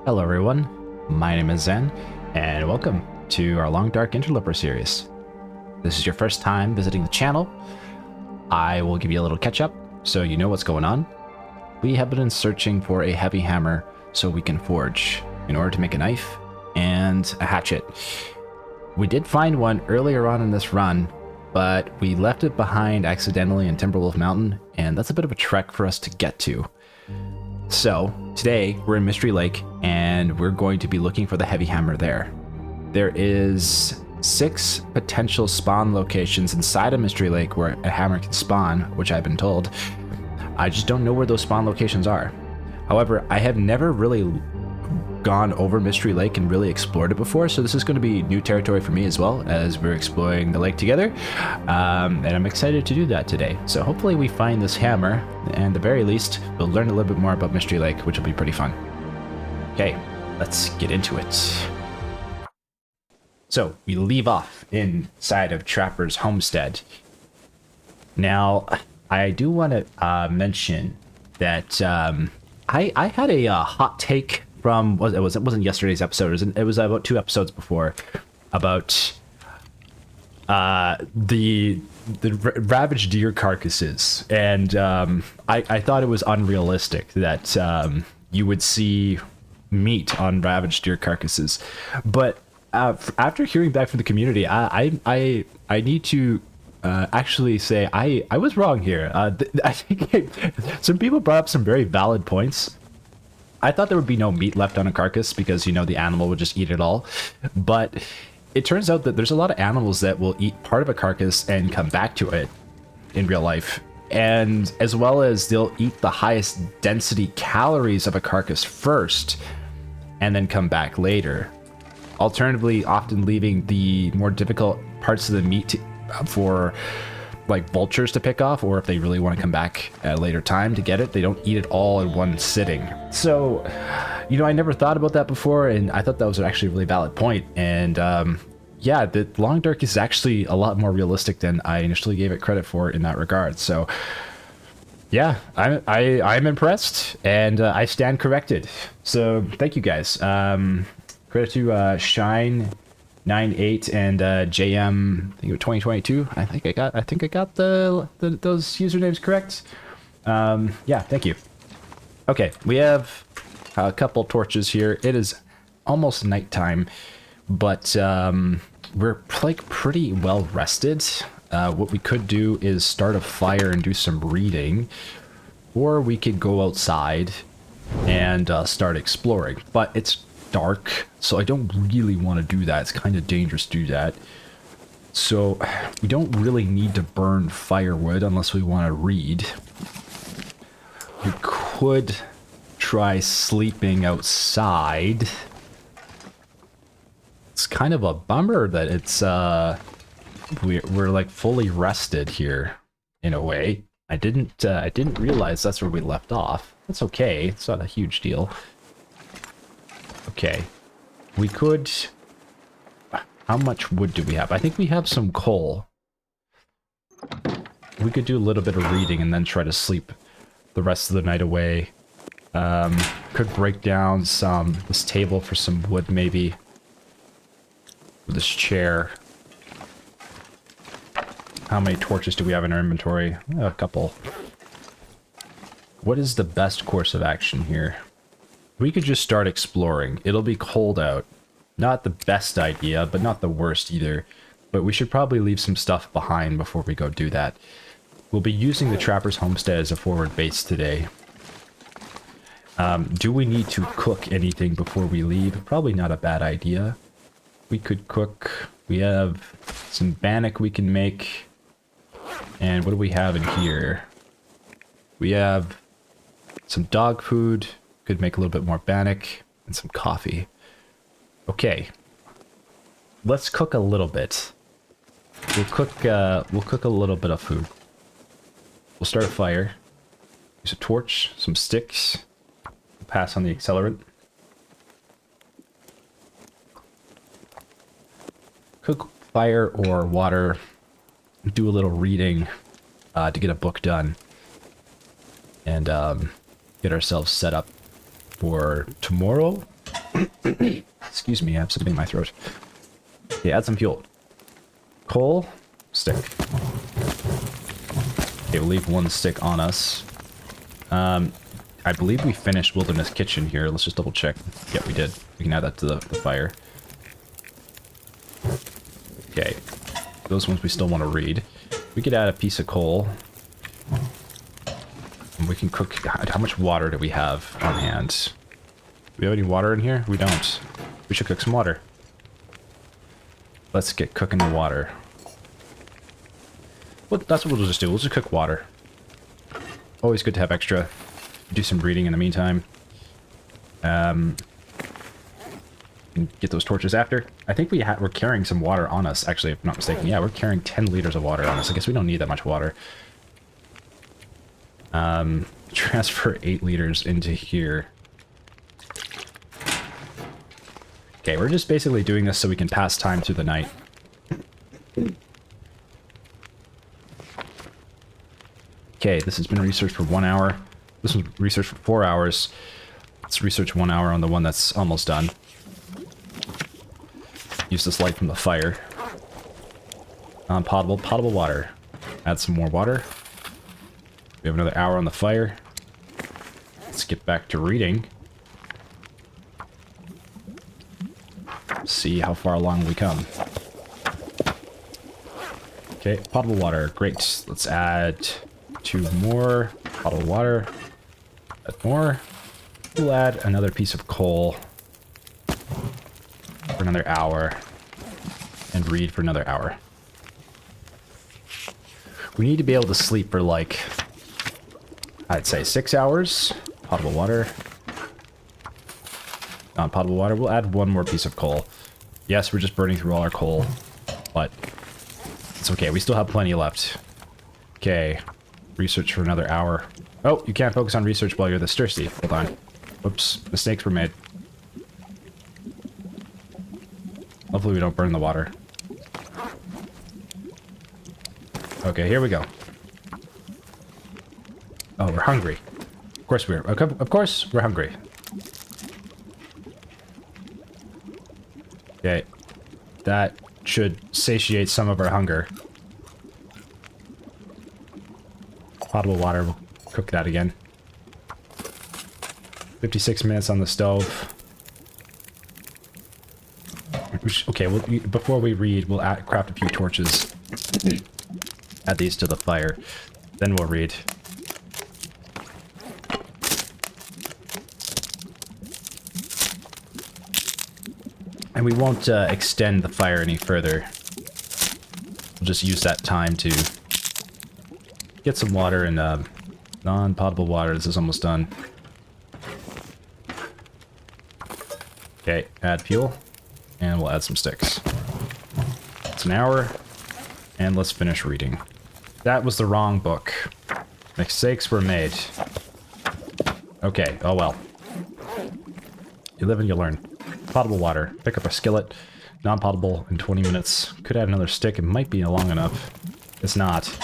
Hello everyone, my name is Zen, and welcome to our Long Dark Interloper series. This is your first time visiting the channel. I will give you a little catch up so you know what's going on. We have been searching for a heavy hammer so we can forge in order to make a knife and a hatchet. We did find one earlier on in this run, but we left it behind accidentally in Timberwolf Mountain, and that's a bit of a trek for us to get to. So today we're in Mystery Lake and we're going to be looking for the heavy hammer there. There is 6 potential spawn locations inside of Mystery Lake where a hammer can spawn, which I've been told. I just don't know where those spawn locations are. However, I have never really gone over Mystery Lake and really explored it before, so this is going to be new territory for me as well as we're exploring the lake together, and I'm excited to do that today. So hopefully we find this hammer, and at the very least we'll learn a little bit more about Mystery Lake, which will be pretty fun. Okay, let's get into it. So we leave off inside of Trapper's homestead. Now I do want to mention that I had a hot take from it wasn't yesterday's episode. It was about 2 episodes before about the ravaged deer carcasses, and I thought it was unrealistic that you would see meat on ravaged deer carcasses. But after hearing back from the community, I need to actually say I was wrong here. I think some people brought up some very valid points. I thought there would be no meat left on a carcass because, you know, the animal would just eat it all. But it turns out that there's a lot of animals that will eat part of a carcass and come back to it in real life. And as well as they'll eat the highest density calories of a carcass first and then come back later. Alternatively, often leaving the more difficult parts of the meat for like vultures to pick off, or if they really want to come back at a later time to get it, they don't eat it all in one sitting. So, you know, I never thought about that before, and I thought that was actually a really valid point. And yeah, the Long Dark is actually a lot more realistic than I initially gave it credit for in that regard. So yeah, I'm impressed, and I stand corrected. So thank you guys. Credit to Shine98 and JM, I think it was 2022. I think I got those usernames correct. Yeah, thank you. Okay, we have a couple torches here. It is almost nighttime, but we're like pretty well rested. What we could do is start a fire and do some reading, or we could go outside and start exploring. But it's dark, so I don't really want to do that. It's kind of dangerous to do that. So we don't really need to burn firewood unless we want to read. We could try sleeping outside. It's kind of a bummer that it's we're like fully rested here in a way. I didn't realize that's where we left off. That's okay. It's not a huge deal. Okay, we could... How much wood do we have? I think we have some coal. We could do a little bit of reading and then try to sleep the rest of the night away. Could break down this table for some wood maybe. Or this chair. How many torches do we have in our inventory? A couple. What is the best course of action here? We could just start exploring. It'll be cold out. Not the best idea, but not the worst either. But we should probably leave some stuff behind before we go do that. We'll be using the Trapper's homestead as a forward base today. Do we need to cook anything before we leave? Probably not a bad idea. We could cook. We have some bannock we can make. And what do we have in here? We have some dog food. Could make a little bit more bannock and some coffee. Okay, let's cook a little bit. We'll cook a little bit of food. We'll start a fire. Use a torch, some sticks. Pass on the accelerant. Cook fire or water. Do a little reading to get a book done. And get ourselves set up for tomorrow. Excuse me, I have something in my throat. Okay, add some fuel. Coal, stick. Okay, we'll leave one stick on us. I believe we finished Wilderness Kitchen here. Let's just double check. Yeah, we did. We can add that to the fire. Okay. Those ones we still want to read. We could add a piece of coal. And we can cook. How much water do we have on hand? Do we have any water in here? We don't. We should cook some water. Let's get cooking the water. Well, that's what we'll just do. We'll just cook water. Always good to have extra. Do some reading in the meantime. Get those torches after. I think we're carrying some water on us, actually, if I'm not mistaken. Yeah, we're carrying 10 liters of water on us. I guess we don't need that much water. Transfer 8 liters into here. Okay, we're just basically doing this so we can pass time through the night. Okay, this has been researched for 1 hour. This was researched for 4 hours. Let's research 1 hour on the one that's almost done. Use this light from the fire. Potable water. Add some more water. We have another hour on the fire. Let's get back to reading. See how far along we come. Okay, potable water. Great. Let's add 2 more. Potable water. Add more. We'll add another piece of coal for another hour. And read for another hour. We need to be able to sleep for like, I'd say 6 hours. Potable water. Non-potable water. We'll add 1 more piece of coal. Yes, we're just burning through all our coal, but it's okay. We still have plenty left. Okay. Research for another hour. Oh, you can't focus on research while you're this thirsty. Hold on. Oops. Mistakes were made. Hopefully we don't burn the water. Okay, here we go. Oh, we're hungry. Of course we're hungry. Okay. That should satiate some of our hunger. Potable water, we'll cook that again. 56 minutes on the stove. Okay, before we read, we'll craft a few torches. Add these to the fire. Then we'll read. And we won't extend the fire any further. We'll just use that time to get some water and non-potable water. This is almost done. Okay, add fuel. And we'll add some sticks. It's an hour. And let's finish reading. That was the wrong book. Mistakes were made. Okay, oh well. You live and you learn. Potable water. Pick up a skillet. Non-potable in 20 minutes. Could add another stick. It might be long enough. It's not.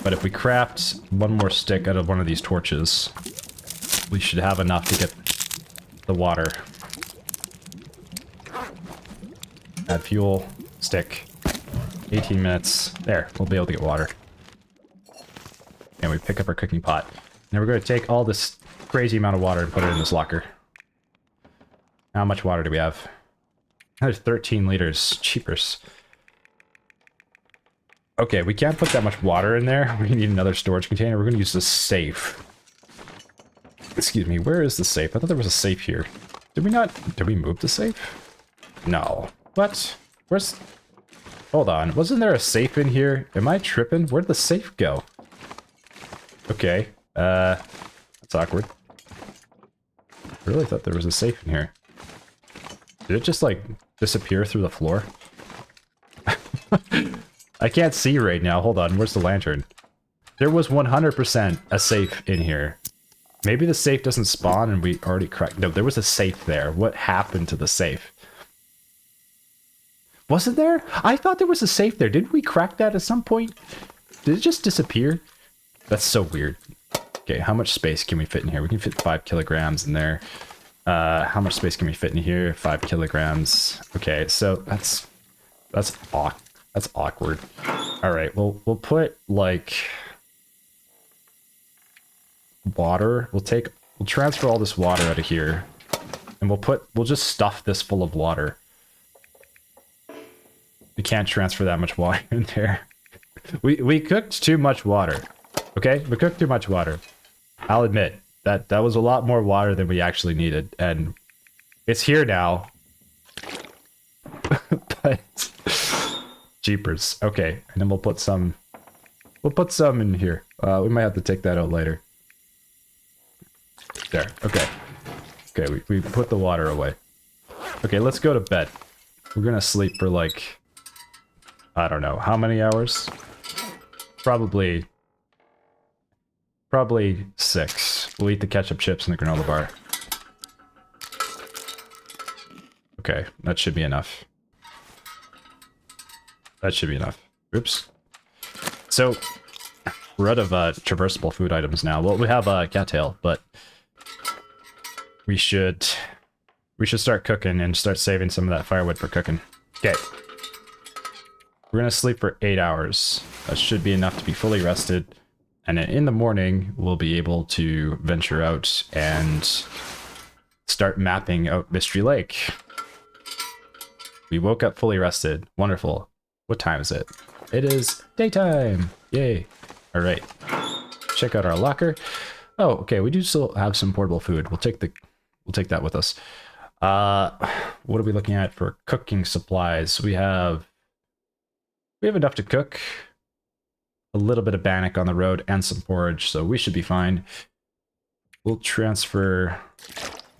But if we craft 1 more stick out of one of these torches, we should have enough to get the water. Add fuel. Stick. 18 minutes. There. We'll be able to get water. And we pick up our cooking pot. Now we're going to take all this crazy amount of water and put it in this locker. How much water do we have? There's 13 liters. Cheapers. Okay, we can't put that much water in there. We need another storage container. We're going to use the safe. Excuse me, where is the safe? I thought there was a safe here. Did we move the safe? No. What? Where's... Hold on. Wasn't there a safe in here? Am I tripping? Where'd the safe go? Okay. That's awkward. I really thought there was a safe in here. Did it just, like, disappear through the floor? I can't see right now. Hold on. Where's the lantern? There was 100% a safe in here. Maybe the safe doesn't spawn and we already cracked... No, there was a safe there. What happened to the safe? Wasn't there? I thought there was a safe there. Didn't we crack that at some point? Did it just disappear? That's so weird. Okay, how much space can we fit in here? We can fit 5 kilograms in there. How much space can we fit in here? 5 kilograms. Okay, so that's awkward. All right, we'll put like water. We'll transfer all this water out of here, and we'll just stuff this full of water. We can't transfer that much water in there. We cooked too much water. Okay, we cooked too much water. I'll admit that was a lot more water than we actually needed, and it's here now. But jeepers. Okay, and then we'll put some in here. We might have to take that out later. There. Okay. Okay, we put the water away. Okay, let's go to bed. We're gonna sleep for like, I don't know, how many hours? Probably 6. We'll eat the ketchup chips and the granola bar. Okay, that should be enough. That should be enough. Oops. So, we're out of traversable food items now. Well, we have cattail, but we should start cooking and start saving some of that firewood for cooking. Okay. We're gonna sleep for 8 hours. That should be enough to be fully rested. And then in the morning, we'll be able to venture out and start mapping out Mystery Lake. We woke up fully rested. Wonderful. What time is it? It is daytime. Yay. All right. Check out our locker. Oh, okay. We do still have some portable food. We'll take that with us. What are we looking at for cooking supplies? We have enough to cook. A little bit of bannock on the road and some porridge, so we should be fine. We'll transfer a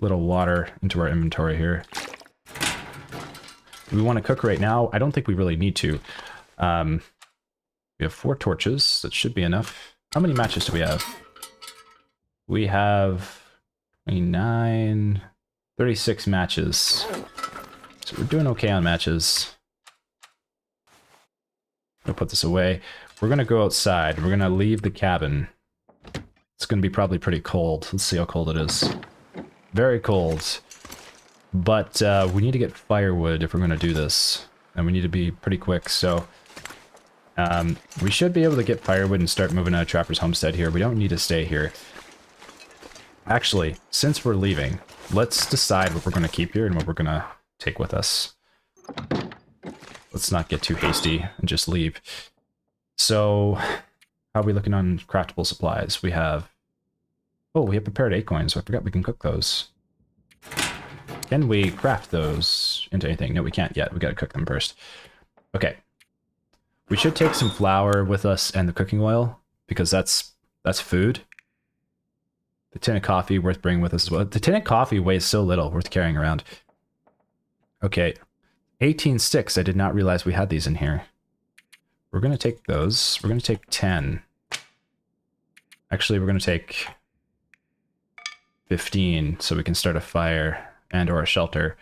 little water into our inventory here. Do we want to cook right now? I don't think we really need to. We have 4 torches. That should be enough. How many matches do we have? We have 29, 36 matches. So we're doing okay on matches. I'll put this away. We're going to go outside. We're going to leave the cabin. It's going to be probably pretty cold. Let's see how cold it is. Very cold. But we need to get firewood if we're going to do this. And we need to be pretty quick, so we should be able to get firewood and start moving out of Trapper's Homestead here. We don't need to stay here. Actually, since we're leaving, let's decide what we're going to keep here and what we're going to take with us. Let's not get too hasty and just leave. So, how are we looking on craftable supplies? We have... Oh, we have prepared acorns, so I forgot we can cook those. Can we craft those into anything? No, we can't yet. We gotta cook them first. Okay. We should take some flour with us and the cooking oil, because that's food. The tin of coffee worth bringing with us as well. The tin of coffee weighs so little, worth carrying around. Okay. 18 sticks. I did not realize we had these in here. We're going to take those. We're going to take 10. Actually, we're going to take 15 so we can start a fire and or a shelter.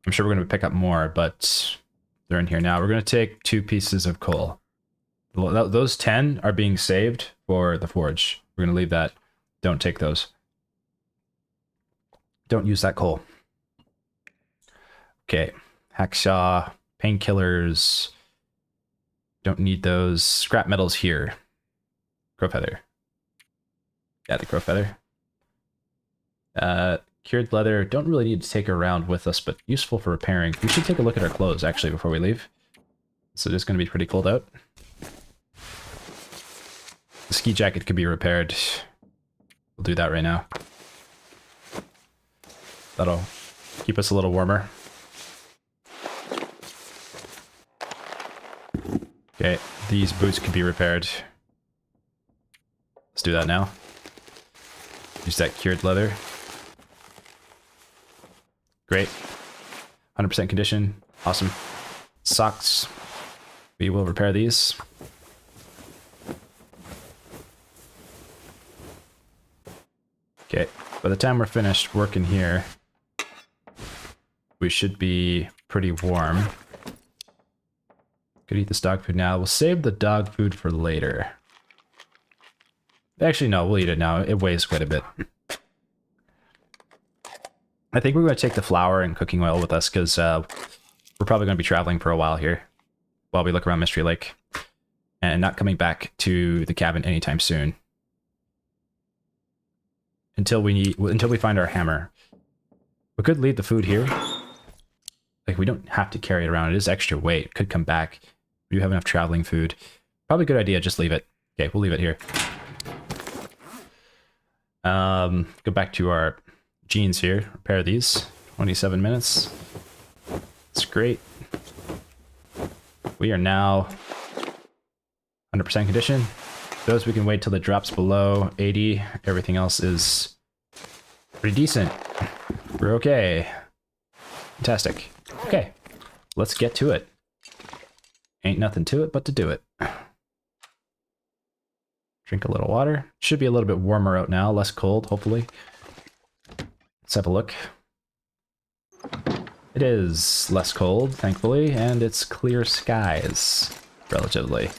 I'm sure we're going to pick up more, but they're in here now. We're going to take 2 pieces of coal. Those 10 are being saved for the forge. We're going to leave that. Don't take those. Don't use that coal. Okay. Hacksaw, painkillers. Don't need those. Scrap metals here. Crow feather. Yeah, the crow feather. Cured leather. Don't really need to take around with us, but useful for repairing. We should take a look at our clothes, actually, before we leave. So it's going to be pretty cold out. The ski jacket could be repaired. We'll do that right now. That'll keep us a little warmer. Okay, these boots can be repaired. Let's do that now. Use that cured leather. Great. 100% condition. Awesome. Socks. We will repair these. Okay, by the time we're finished working here, we should be pretty warm. Could eat this dog food now. We'll save the dog food for later. Actually, no, we'll eat it now. It weighs quite a bit. I think we're going to take the flour and cooking oil with us because we're probably going to be traveling for a while here while we look around Mystery Lake and not coming back to the cabin anytime soon until we find our hammer. We could leave the food here. Like, we don't have to carry it around. It is extra weight. It could come back. We do have enough traveling food. Probably a good idea. Just leave it. Okay, we'll leave it here. Go back to our jeans here. Repair these. 27 minutes. That's great. We are now 100% condition. Those we can wait till it drops below 80. Everything else is pretty decent. We're okay. Fantastic. Okay, let's get to it. Ain't nothing to it but to do it. Drink a little water. Should be a little bit warmer out now, less cold, hopefully. Let's have a look. It is less cold, thankfully, and it's clear skies, relatively.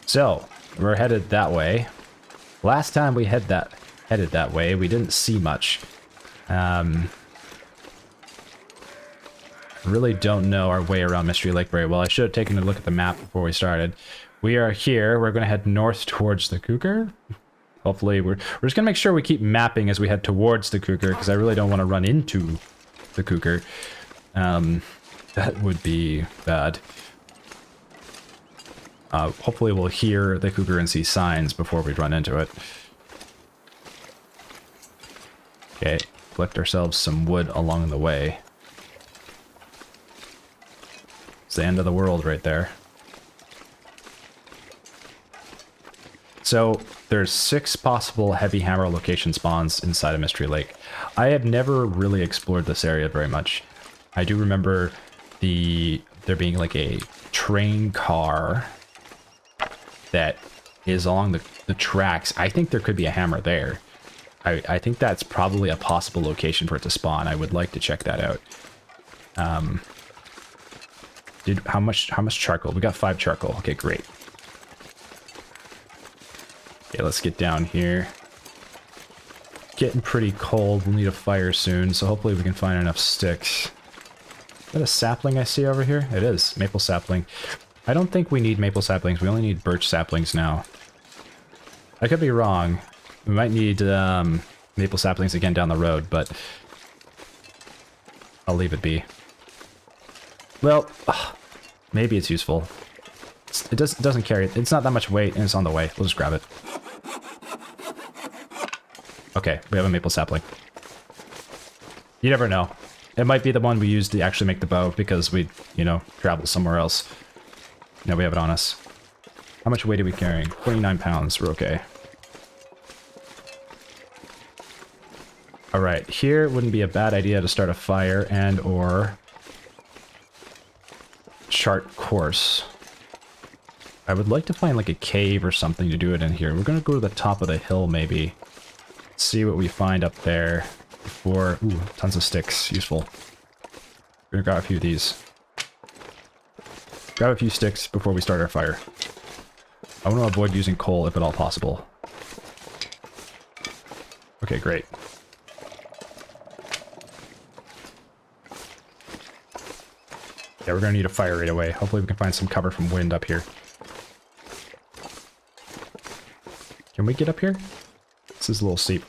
So, we're headed that way. Last time we headed that way, we didn't see much. Really don't know our way around Mystery Lake very well. I should have taken a look at the map before we started. We are here. We're going to head north towards the Cougar. Hopefully, we're just going to make sure we keep mapping as we head towards the Cougar, because I really don't want to run into the Cougar. That would be bad. Hopefully we'll hear the Cougar and see signs before we run into it. Okay, collect ourselves some wood along the way. It's the end of the world right there. So, there's 6 possible heavy hammer location spawns inside of Mystery Lake. I have never really explored this area very much. I do remember there being like a train car that is along the tracks. I think there could be a hammer there. I think that's probably a possible location for it to spawn. I would like to check that out. How much charcoal? We got 5 charcoal. Okay, great. Okay, let's get down here. Getting pretty cold. We'll need a fire soon, so hopefully we can find enough sticks. Is that a sapling I see over here? It is. Maple sapling. I don't think we need maple saplings. We only need birch saplings now. I could be wrong. We might need maple saplings again down the road, but I'll leave it be. Well, maybe it's useful. It doesn't carry it. It's not that much weight, and it's on the way. We'll just grab it. Okay, we have a maple sapling. You never know. It might be the one we used to actually make the bow because we, travel somewhere else. No, we have it on us. How much weight are we carrying? 29 pounds. We're okay. Alright, here wouldn't be a bad idea to start a fire and or chart course. I would like to find like a cave or something to do it in here. We're going to go to the top of the hill maybe. See what we find up there before... Ooh, tons of sticks. Useful. We're going to grab a few of these. Grab a few sticks before we start our fire. I want to avoid using coal if at all possible. Okay, great. Yeah, we're going to need a fire right away. Hopefully we can find some cover from wind up here. Can we get up here? This is a little steep.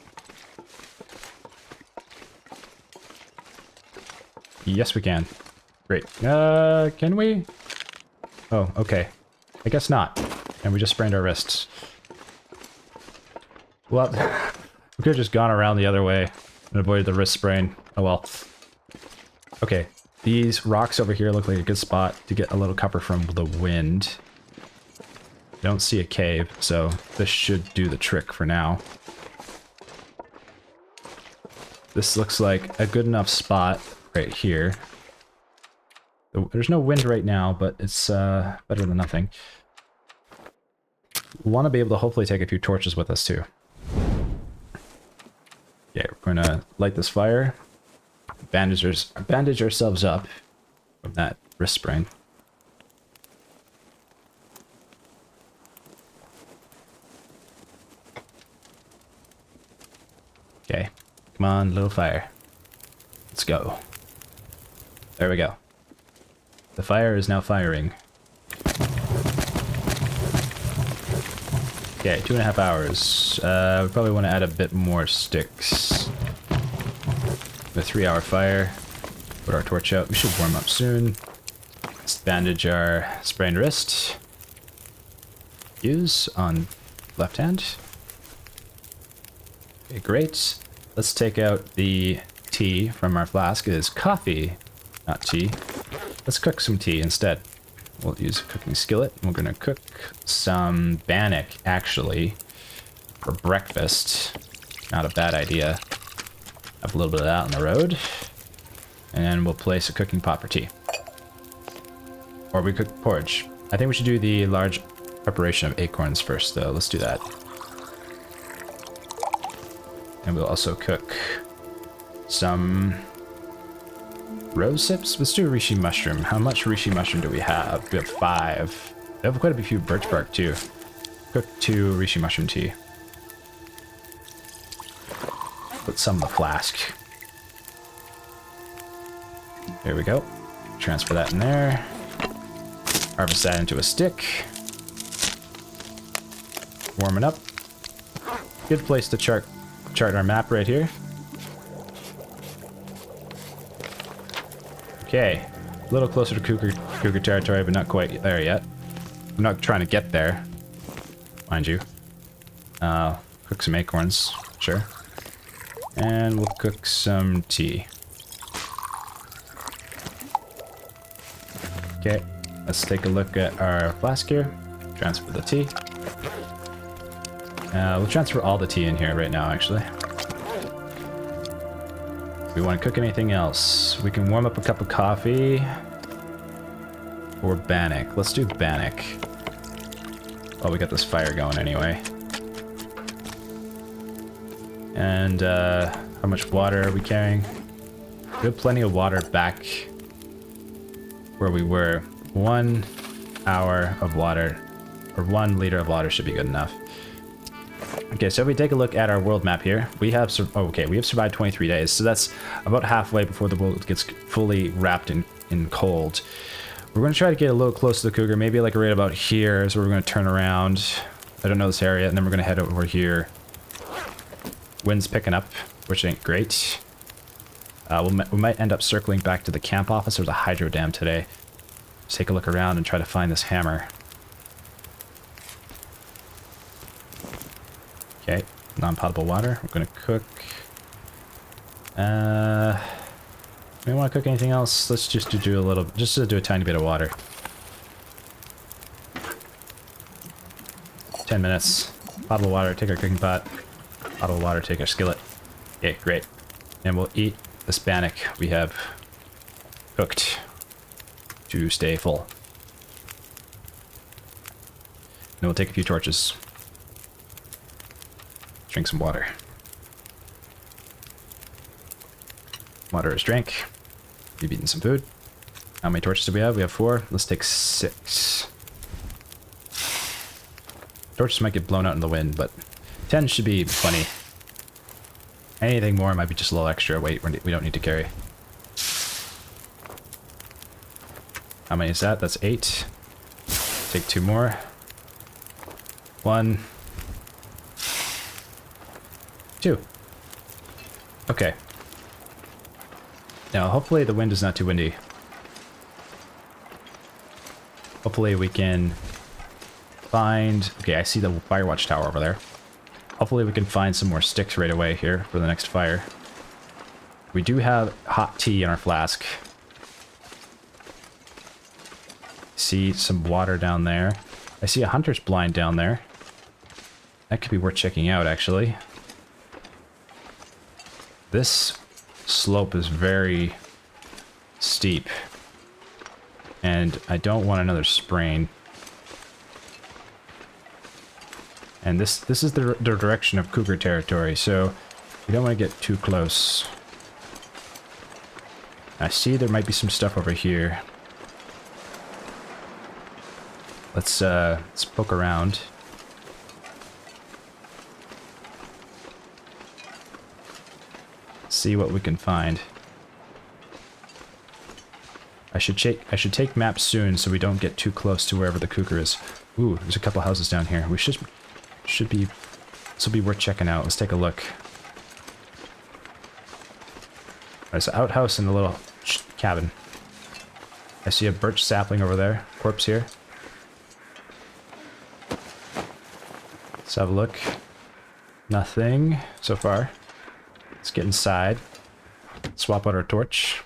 Yes, we can. Great. Can we? Oh, okay. I guess not. And we just sprained our wrists. Well, we could have just gone around the other way and avoided the wrist sprain. Oh well. Okay. These rocks over here look like a good spot to get a little cover from the wind. Don't see a cave, so this should do the trick for now. This looks like a good enough spot right here. There's no wind right now, but it's better than nothing. We want to be able to hopefully take a few torches with us too. Yeah, we're going to light this fire. Bandage ourselves up from that wrist sprain. Okay, come on, little fire. Let's go. There we go. The fire is now firing. Okay, 2.5 hours. We probably want to add a bit more sticks. The 3-hour fire. Put our torch out. We should warm up soon. Let's bandage our sprained wrist. Use on left hand. Okay, great. Let's take out the tea from our flask. It is coffee, not tea. Let's cook some tea instead. We'll use a cooking skillet. We're gonna cook some bannock, actually, for breakfast. Not a bad idea. Have a little bit of that on the road. And we'll place a cooking pot for tea. Or we cook porridge. I think we should do the large preparation of acorns first, though. Let's do that. And we'll also cook some rose hips. Let's do a reishi mushroom. How much reishi mushroom do we have? We have 5. We have quite a few birch bark too. Cook 2 reishi mushroom tea. Put some in the flask. There we go. Transfer that in there. Harvest that into a stick. Warm it up. Good place to chart our map right here. Okay, a little closer to cougar territory, but not quite there yet. I'm not trying to get there, mind you. Cook some acorns, sure. And we'll cook some tea. Okay, let's take a look at our flask here. Transfer the tea. We'll transfer all the tea in here right now, actually. We want to cook anything else. We can warm up a cup of coffee. Or bannock. Let's do bannock. Well, we got this fire going anyway. And how much water are we carrying? We have plenty of water back where we were. 1 hour of water, or 1 liter of water should be good enough. Okay, so if we take a look at our world map here, we have we have survived 23 days, so that's about halfway before the world gets fully wrapped in cold. We're going to try to get a little close to the cougar, maybe like right about here is where we're going to turn around. I don't know this area, and then we're going to head over here. Wind's picking up, which ain't great. We might end up circling back to the camp office. There's a hydro dam today. Just take a look around and try to find this hammer. Okay, non-potable water. We're gonna cook. We want to cook anything else? Let's just do a little, just to do a tiny bit of water. 10 minutes. Potable water, take our cooking pot. Potable water, take our skillet. Okay, great. And we'll eat this bannock we have cooked to stay full. And we'll take a few torches. Drink some water. Water is drank. We've eaten some food. How many torches do we have? We have 4. Let's take 6. Torches might get blown out in the wind, but 10 should be plenty. Anything more might be just a little extra weight we don't need to carry. How many is that? That's 8. Take 2 more. 1. 2. Okay. Now, hopefully the wind is not too windy. Hopefully we can find... Okay, I see the fire watch tower over there. Hopefully we can find some more sticks right away here for the next fire. We do have hot tea in our flask. See some water down there. I see a hunter's blind down there. That could be worth checking out, actually. This slope is very steep. And I don't want another sprain. And this is the direction of cougar territory, so we don't want to get too close. I see there might be some stuff over here. Let's poke around. See what we can find. I should take maps soon so we don't get too close to wherever the cougar is. Ooh, there's a couple houses down here. We should be, this will be worth checking out. Let's take a look. There's an outhouse and a little cabin. I see a birch sapling over there. Corpse here. Let's have a look. Nothing so far. Let's get inside. Swap out our torch.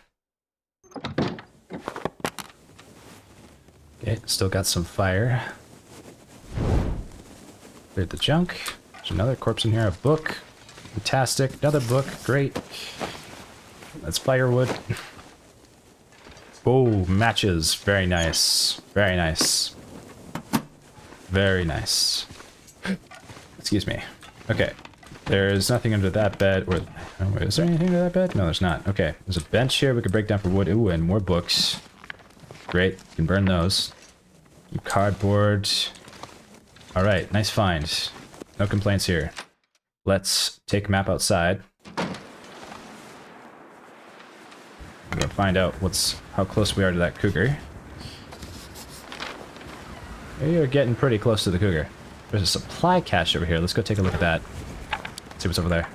Okay, still got some fire. Cleared the junk. There's another corpse in here. A book. Fantastic. Another book. Great. That's firewood. Oh, matches. Very nice. Very nice. Very nice. Excuse me. Okay. There's nothing under that bed. Or, oh, is there anything under that bed? No, there's not. Okay. There's a bench here we could break down for wood. Ooh, and more books. Great. You can burn those. Some cardboard. Alright, nice find. No complaints here. Let's take a map outside. We're gonna find out how close we are to that cougar. We are getting pretty close to the cougar. There's a supply cache over here. Let's go take a look at that. See what's over there.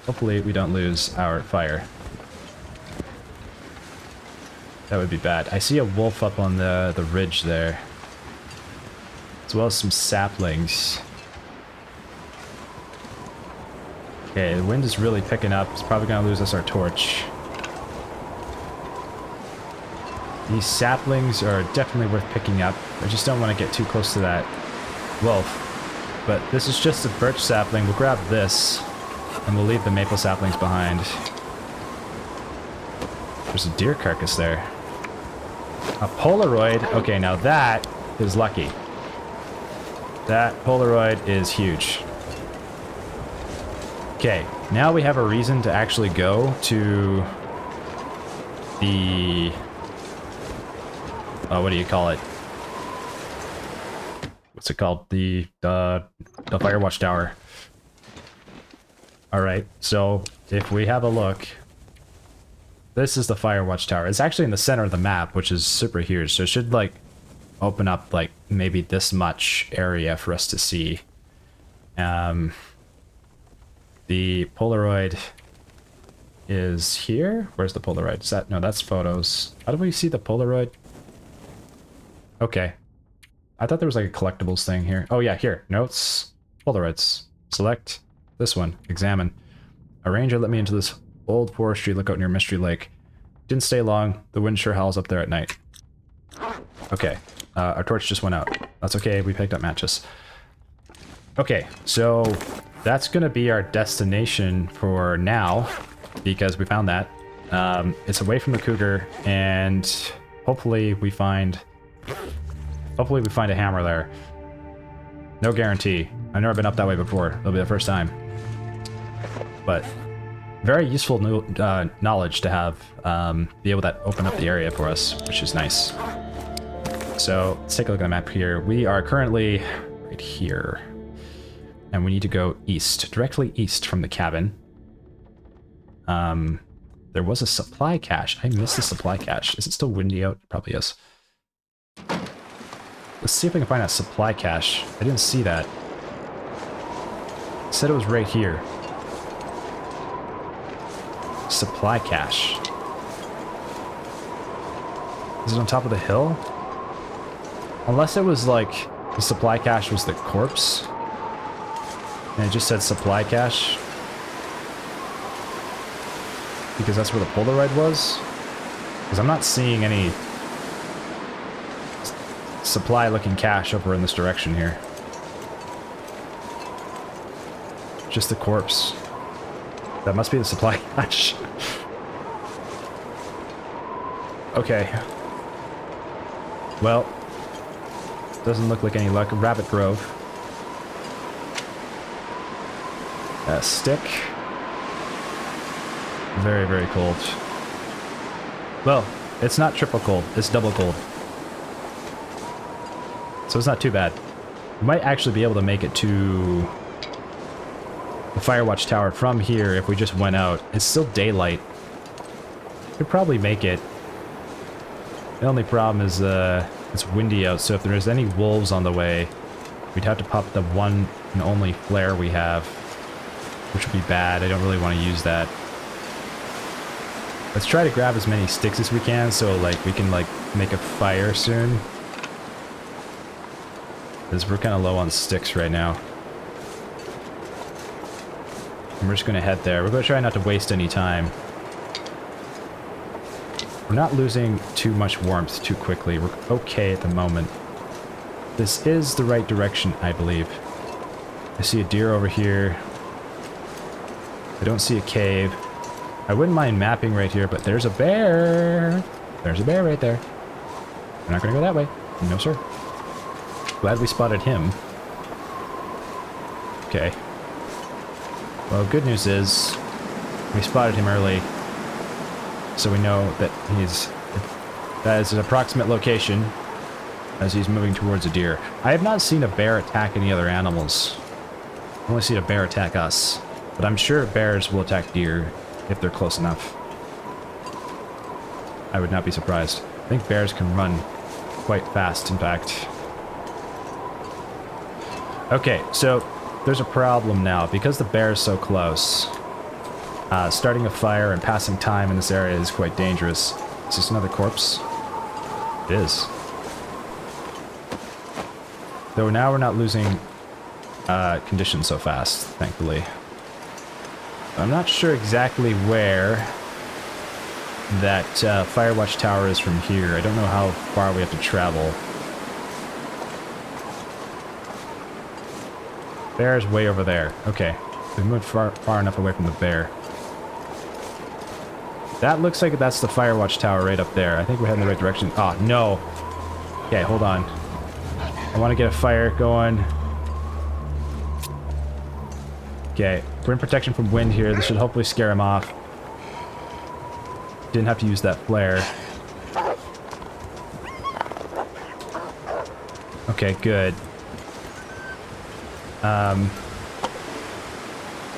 Hopefully we don't lose our fire. That would be bad. I see a wolf up on the ridge there. As well as some saplings. Okay, the wind is really picking up. It's probably going to lose us our torch. These saplings are definitely worth picking up. I just don't want to get too close to that wolf. But this is just a birch sapling. We'll grab this, and we'll leave the maple saplings behind. There's a deer carcass there. A Polaroid. Okay, now that is lucky. That Polaroid is huge. Okay, now we have a reason to actually go to the... what do you call it? What's it called? The Firewatch Tower. Alright, so if we have a look... This is the Firewatch Tower. It's actually in the center of the map, which is super huge. So it should, like, open up, like, maybe this much area for us to see. The Polaroid is here? Where's the Polaroid? Is that... No, that's photos. How do we see the Polaroid? Okay. I thought there was, like, a collectibles thing here. Oh, yeah, here. Notes. Polaroids. Select this one. Examine. A ranger let me into this old forestry lookout near Mystery Lake. Didn't stay long. The wind sure howls up there at night. Okay. Our torch just went out. That's okay. We picked up matches. Okay, so that's going to be our destination for now, because we found that. It's away from the cougar, and hopefully we find a hammer there. No guarantee. I've never been up that way before. It'll be the first time. But very useful knowledge to have, be able to open up the area for us, which is nice. So let's take a look at the map here. We are currently right here. And we need to go east, directly east from the cabin. There was a supply cache. I missed the supply cache. Is it still windy out? It probably is. Let's see if I can find that supply cache. I didn't see that. It said it was right here. Supply cache. Is it on top of the hill? Unless it was like the supply cache was the corpse. And it just said supply cache. Because that's where the Polaroid was. Because I'm not seeing any supply looking cache over in this direction here. Just the corpse. That must be the supply cache. Okay. Well, doesn't look like any luck. Rabbit Grove. A stick. Very, very cold. Well, it's not triple cold. It's double cold. So it's not too bad. We might actually be able to make it to the Firewatch Tower from here if we just went out. It's still daylight. Could probably make it The only problem is it's windy out, so if there's any wolves on the way, we'd have to pop the one and only flare we have, which would be bad. I don't really want to use that. Let's try to grab as many sticks as we can, so like we can like make a fire soon. Because we're kind of low on sticks right now. And we're just going to head there. We're going to try not to waste any time. We're not losing too much warmth too quickly. We're okay at the moment. This is the right direction, I believe. I see a deer over here. I don't see a cave. I wouldn't mind mapping right here, but there's a bear. There's a bear right there. We're not going to go that way. No, sir. Glad we spotted him. Okay. Well, good news is we spotted him early, so we know that that is an approximate location as he's moving towards a deer. I have not seen a bear attack any other animals. I've only seen a bear attack us, but I'm sure bears will attack deer if they're close enough. I would not be surprised. I think bears can run quite fast, in fact. Okay, so there's a problem now. Because the bear is so close, starting a fire and passing time in this area is quite dangerous. Is this another corpse? It is. Though now we're not losing conditions so fast, thankfully. I'm not sure exactly where that Firewatch tower is from here. I don't know how far we have to travel. Bear's way over there. Okay. We've moved far enough away from the bear. That looks like that's the Firewatch tower right up there. I think we're heading in the right direction. Oh, no. Okay, hold on. I want to get a fire going. Okay, we're in protection from wind here. This should hopefully scare him off. Didn't have to use that flare. Okay, good.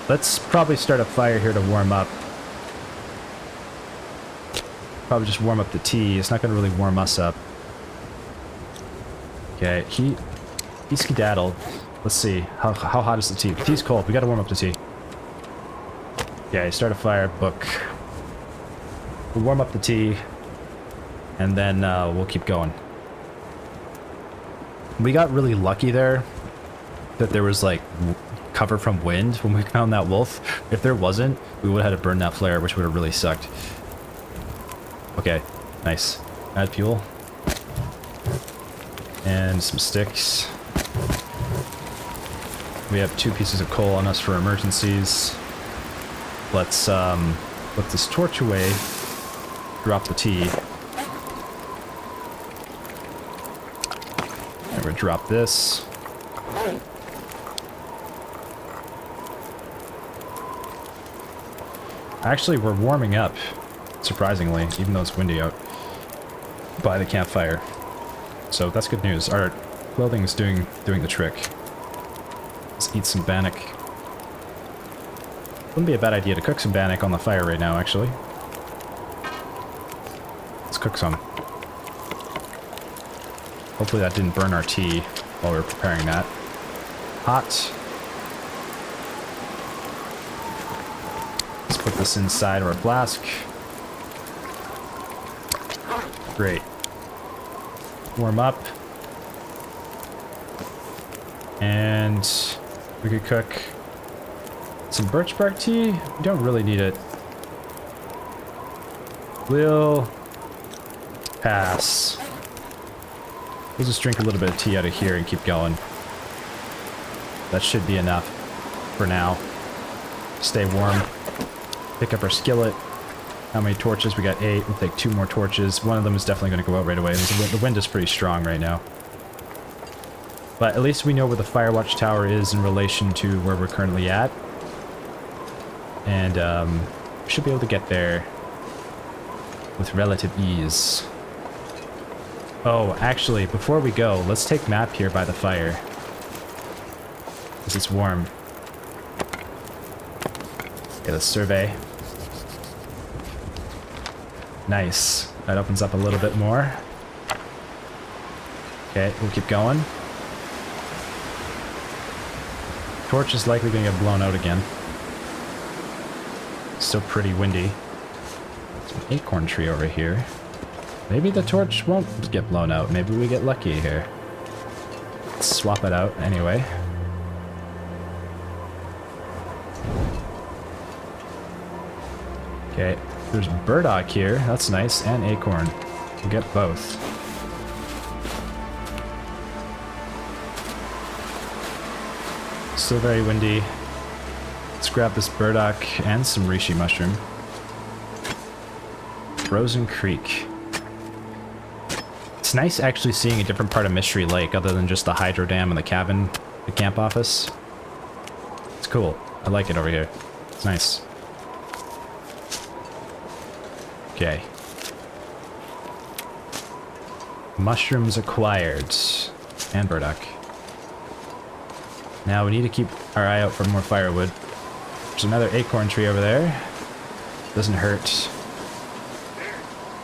Let's probably start a fire here to warm up. Probably just warm up the tea. It's not going to really warm us up. Okay, he skedaddled. Let's see. How hot is the tea? The tea's cold. We got to warm up the tea. Okay, start a fire. Book. We'll warm up the tea. And then we'll keep going. We got really lucky there that there was like cover from wind when we found that wolf. If there wasn't, we would have had to burn that flare, which would have really sucked. Okay, nice. Add fuel. And some sticks. We have 2 pieces of coal on us for emergencies. Let's put this torch away. Drop the tea. And we're gonna drop this. Actually, we're warming up, surprisingly, even though it's windy out, by the campfire. So that's good news. Our clothing is doing the trick. Let's eat some bannock. Wouldn't be a bad idea to cook some bannock on the fire right now, actually. Let's cook some. Hopefully that didn't burn our tea while we were preparing that. Hot. Let's put this inside our flask. Great. Warm up. And we could cook some birch bark tea. We don't really need it. We'll pass. We'll just drink a little bit of tea out of here and keep going. That should be enough for now. Stay warm. Pick up our skillet. How many torches? We got 8. We'll take 2 more torches. One of them is definitely going to go out right away. The wind is pretty strong right now. But at least we know where the Firewatch tower is in relation to where we're currently at. And we should be able to get there with relative ease. Oh, actually, before we go, let's take map here by the fire. Because it's warm. Okay, let's survey. Nice. That opens up a little bit more. Okay, we'll keep going. Torch is likely going to get blown out again. Still pretty windy. There's an acorn tree over here. Maybe the torch won't get blown out. Maybe we get lucky here. Let's swap it out anyway. Okay, there's burdock here. That's nice. And acorn. We'll get both. Still very windy. Let's grab this burdock and some reishi mushroom. Frozen Creek. It's nice actually seeing a different part of Mystery Lake other than just the hydro dam and the cabin, the camp office. It's cool. I like it over here. It's nice. Okay. Mushrooms acquired. And burdock. Now we need to keep our eye out for more firewood. There's another acorn tree over there. Doesn't hurt.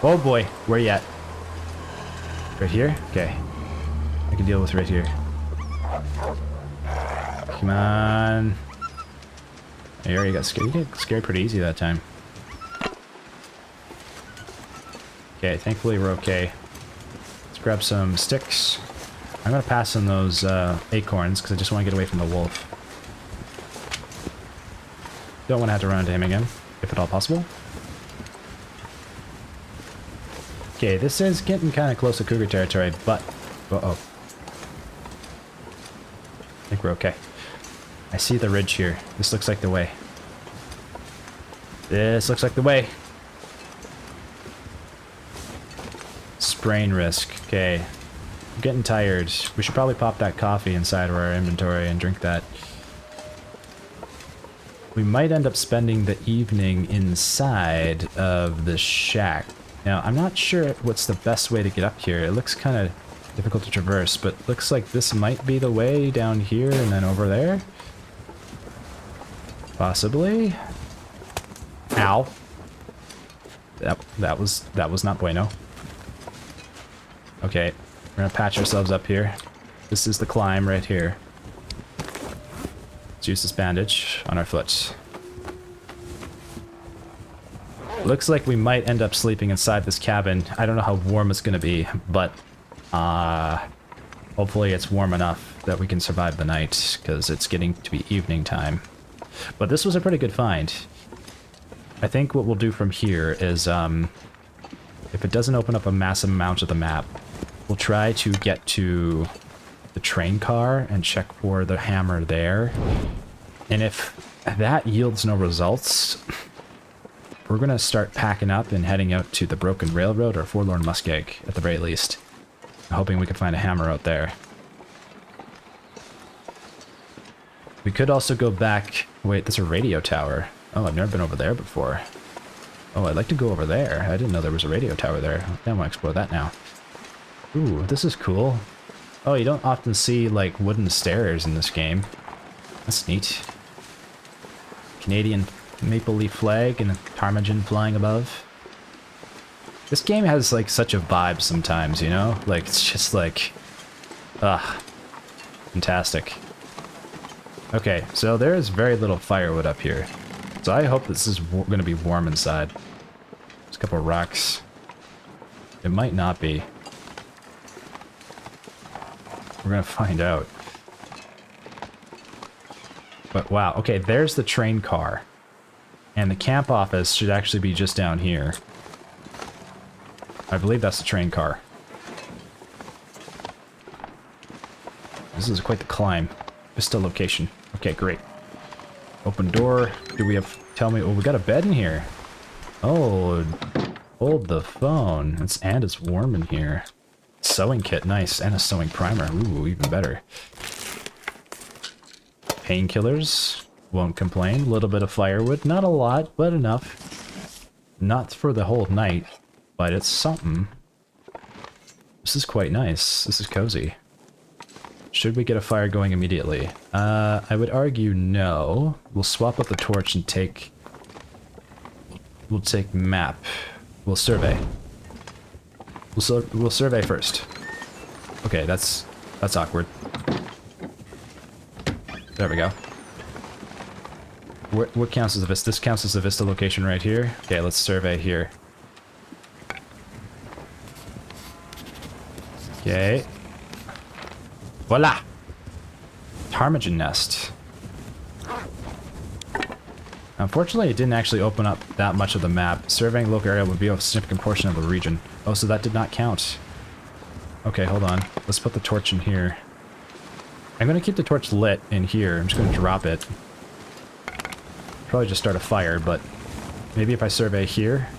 Oh boy, where you at? Right here? Okay. I can deal with right here. Come on. You already got scared. You got scared pretty easy that time. Okay, thankfully we're okay. Let's grab some sticks. I'm gonna pass on those acorns because I just want to get away from the wolf. Don't want to have to run into him again, if at all possible. Okay, this is getting kind of close to cougar territory, but... Uh-oh. I think we're okay. I see the ridge here. This looks like the way. This looks like the way. Sprain risk. Okay. I'm getting tired. We should probably pop that coffee inside of our inventory and drink that. We might end up spending the evening inside of the shack. Now, I'm not sure what's the best way to get up here. It looks kind of difficult to traverse, but looks like this might be the way down here and then over there. Possibly. Ow. That was not bueno. Okay, we're gonna patch ourselves up here. This is the climb right here. Let's use this bandage on our foot. Looks like we might end up sleeping inside this cabin. I don't know how warm it's gonna be, but hopefully it's warm enough that we can survive the night, because it's getting to be evening time. But this was a pretty good find. I think what we'll do from here is, if it doesn't open up a massive amount of the map, we'll try to get to the train car and check for the hammer there. And if that yields no results, we're going to start packing up and heading out to the Broken Railroad or Forlorn Muskeg at the very least. I'm hoping we can find a hammer out there. We could also go back... Wait, there's a radio tower. Oh, I've never been over there before. Oh, I'd like to go over there. I didn't know there was a radio tower there. I want to explore that now. Ooh, this is cool. Oh, you don't often see, like, wooden stairs in this game. That's neat. Canadian maple leaf flag and a ptarmigan flying above. This game has, like, such a vibe sometimes, you know? Like, it's just like... fantastic. Okay, so there is very little firewood up here. So I hope this is going to be warm inside. There's a couple of rocks. It might not be. We're going to find out. But wow, okay, there's the train car. And the camp office should actually be just down here. I believe that's the train car. This is quite the climb. Vista location. Okay, great. Open door. Do we have... Tell me... Oh, we got a bed in here. Oh, hold the phone. And it's warm in here. Sewing kit, nice. And a sewing primer. Ooh, even better. Painkillers. Won't complain. A little bit of firewood. Not a lot, but enough. Not for the whole night, but it's something. This is quite nice. This is cozy. Should we get a fire going immediately? I would argue no. We'll swap up the torch and take... We'll take map. We'll survey. We'll survey first. Okay, that's awkward. There we go. What counts as a Vista? This counts as a Vista location right here. Okay, let's survey here. Okay. Voila! Ptarmigan nest. Unfortunately, it didn't actually open up that much of the map. Surveying local area would be a significant portion of the region. Oh, so that did not count. Okay, hold on. Let's put the torch in here. I'm going to keep the torch lit in here. I'm just going to drop it. Probably just start a fire, but maybe if I survey here.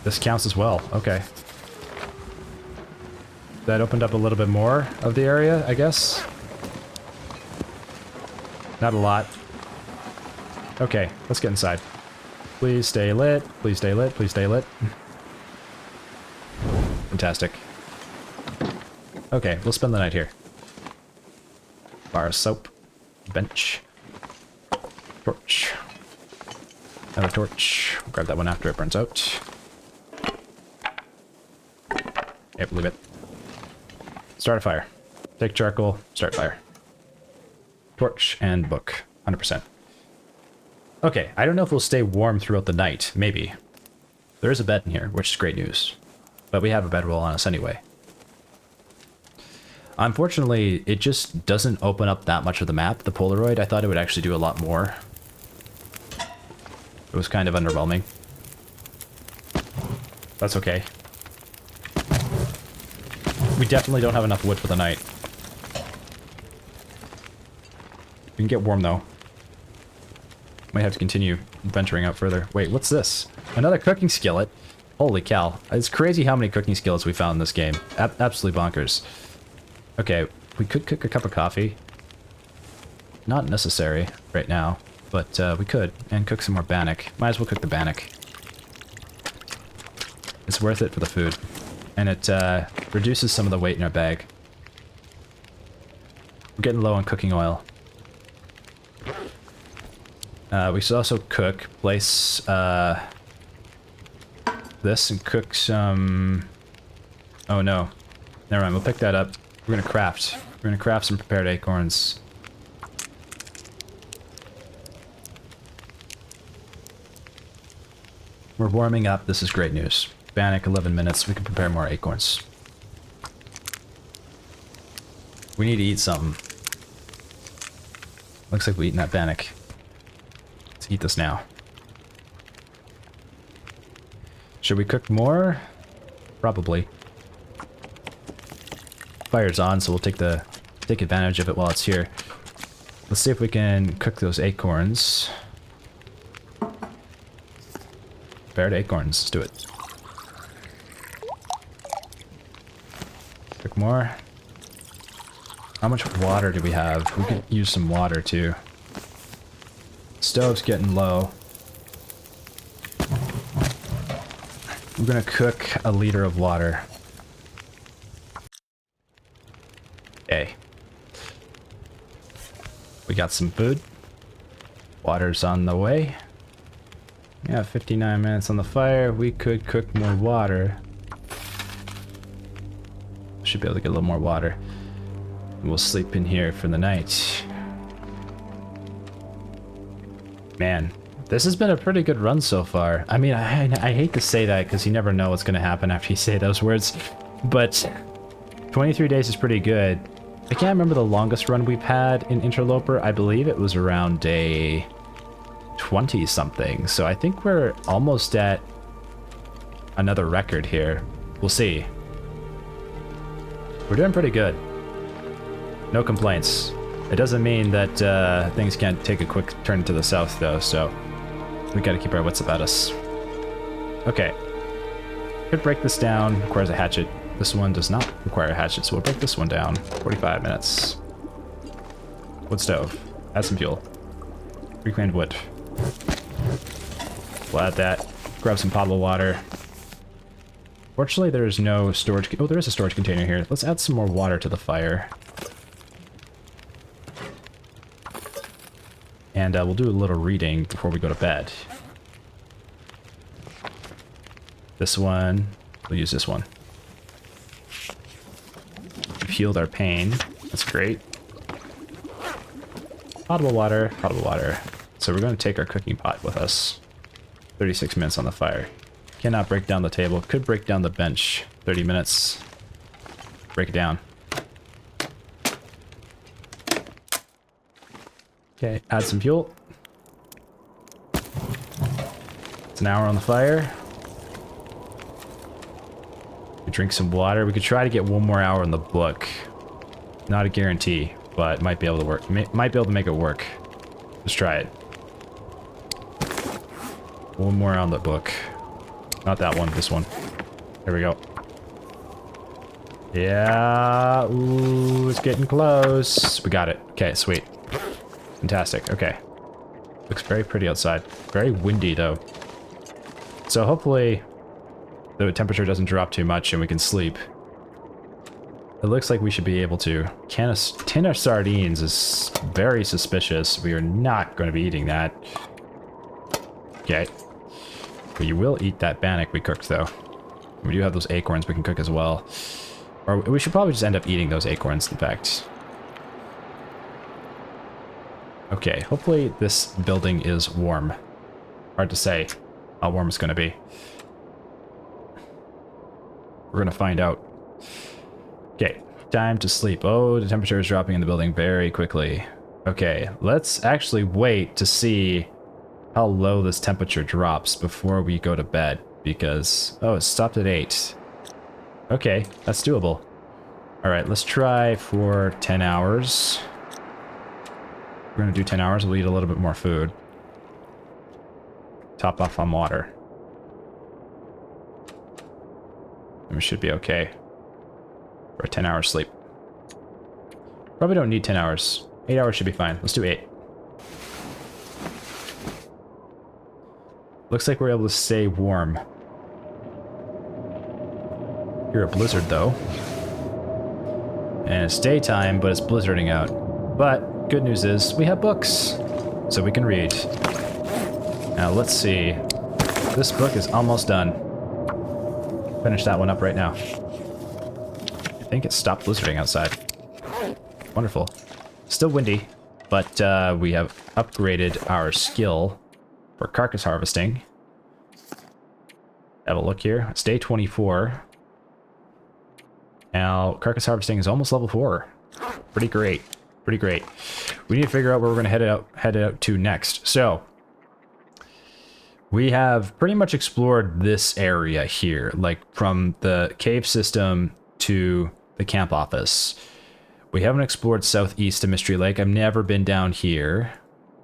This counts as well. Okay. That opened up a little bit more of the area, I guess. Not a lot. Okay, let's get inside. Please stay lit. Please stay lit. Please stay lit. Fantastic. Okay, we'll spend the night here. Bar of soap. Bench. Torch. Another torch. Grab that one after it burns out. Yep, leave it. Start a fire. Take charcoal, start fire. Torch and book. 100%. Okay, I don't know if we'll stay warm throughout the night. Maybe. There is a bed in here, which is great news. But we have a bedroll on us anyway. Unfortunately, it just doesn't open up that much of the map. The Polaroid, I thought it would actually do a lot more. It was kind of underwhelming. That's okay. We definitely don't have enough wood for the night. We can get warm, though. Might have to continue venturing out further. Wait, what's this? Another cooking skillet? Holy cow. It's crazy how many cooking skillets we found in this game. Absolutely bonkers. Okay, we could cook a cup of coffee. Not necessary right now, but we could. And cook some more bannock. Might as well cook the bannock. It's worth it for the food. And it reduces some of the weight in our bag. We're getting low on cooking oil. We should also cook, place this and cook some... Oh no. Never mind, we'll pick that up. We're gonna craft. We're gonna craft some prepared acorns. We're warming up. This is great news. Bannock, 11 minutes. We can prepare more acorns. We need to eat something. Looks like we're eating that bannock. Let's eat this now. Should we cook more? Probably. Fire's on, so we'll take advantage of it while it's here. Let's see if we can cook those acorns. Prepared acorns. Let's do it. Cook more. How much water do we have? We could use some water too. Stove's getting low. We're gonna cook a liter of water. Okay. We got some food. Water's on the way. Yeah, 59 minutes on the fire. We could cook more water. Should be able to get a little more water. We'll sleep in here for the night. Man, this has been a pretty good run so far. I mean, I hate to say that because you never know what's going to happen after you say those words. But 23 days is pretty good. I can't remember the longest run we've had in Interloper. I believe it was around day 20 something. So I think we're almost at another record here. We'll see. We're doing pretty good. No complaints. It doesn't mean that things can't take a quick turn to the south though, so we gotta keep our wits about us. Okay. Could break this down. Requires a hatchet. This one does not require a hatchet, so we'll break this one down. 45 minutes. Wood stove. Add some fuel. Reclaimed wood. We'll add that. Grab some potable water. Fortunately, there is no storage... Oh, there is a storage container here. Let's add some more water to the fire. And we'll do a little reading before we go to bed. This one... We'll use this one. healed our pain. That's great. Potable water, potable water. So we're going to take our cooking pot with us. 36 minutes on the fire. Cannot break down the table. Could break down the bench. 30 minutes. Break it down. Okay, add some fuel. It's an hour on the fire. We drink some water. We could try to get one more hour in the book. Not a guarantee, but might be able to work. Might be able to make it work. Let's try it. One more on the book. Not that one, this one. There we go. Yeah, ooh, it's getting close. We got it. Okay, sweet. Fantastic, okay. Looks very pretty outside. Very windy, though. So hopefully the temperature doesn't drop too much and we can sleep. It looks like we should be able to. Tin of sardines is very suspicious. We are not going to be eating that. Okay. But you will eat that bannock we cooked, though. We do have those acorns we can cook as well. Or we should probably just end up eating those acorns, in fact. Okay, hopefully this building is warm. Hard to say how warm it's going to be. We're going to find out. Okay, time to sleep. Oh, the temperature is dropping in the building very quickly. Okay, let's actually wait to see how low this temperature drops before we go to bed. Because, oh, it stopped at 8. Okay, that's doable. Alright, let's try for 10 hours. We're going to do 10 hours. We'll eat a little bit more food. Top off on water. And we should be okay for a 10-hour sleep. Probably don't need 10 hours. 8 hours should be fine. Let's do 8. Looks like we're able to stay warm. Hear a blizzard, though. And it's daytime, but it's blizzarding out. But good news is we have books, so we can read. Now let's see. This book is almost done. Finish that one up right now. I think it stopped blizzarding outside. Wonderful. Still windy, but we have upgraded our skill for carcass harvesting. Have a look here. It's day 24. Now, carcass harvesting is almost level 4. Pretty great. Pretty great. We need to figure out where we're going to head out to next. So, we have pretty much explored this area here, like from the cave system to the camp office. We haven't explored southeast of Mystery Lake. I've never been down here,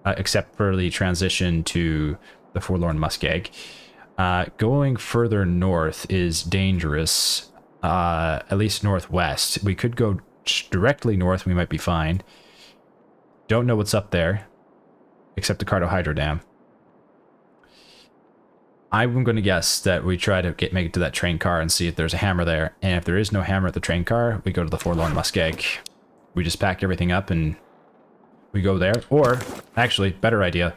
except for the transition to the Forlorn Muskeg. Going further north is dangerous. At least northwest. We could go directly north, we might be fine. Don't know what's up there, except the Cardo Hydro Dam. I'm going to guess that we try to make it to that train car and see if there's a hammer there. And if there is no hammer at the train car, we go to the Forlorn Muskeg. We just pack everything up and we go there. Or, actually, better idea.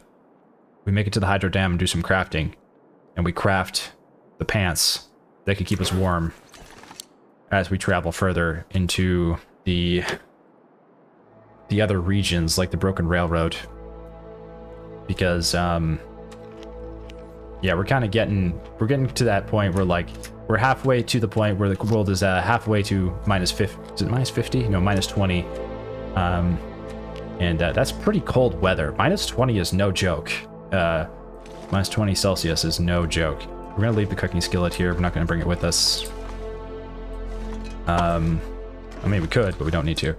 We make it to the Hydro Dam and do some crafting. And we craft the pants that could keep us warm as we travel further into the other regions, like the Broken Railroad. Because, yeah, we're kind of getting to that point where, like, we're halfway to the point where the world is halfway to minus 50. Is it minus 50? No, minus 20. And that's pretty cold weather. Minus 20 is no joke. Minus 20 Celsius is no joke. We're going to leave the cooking skillet here. We're not going to bring it with us. I mean, we could, but we don't need to.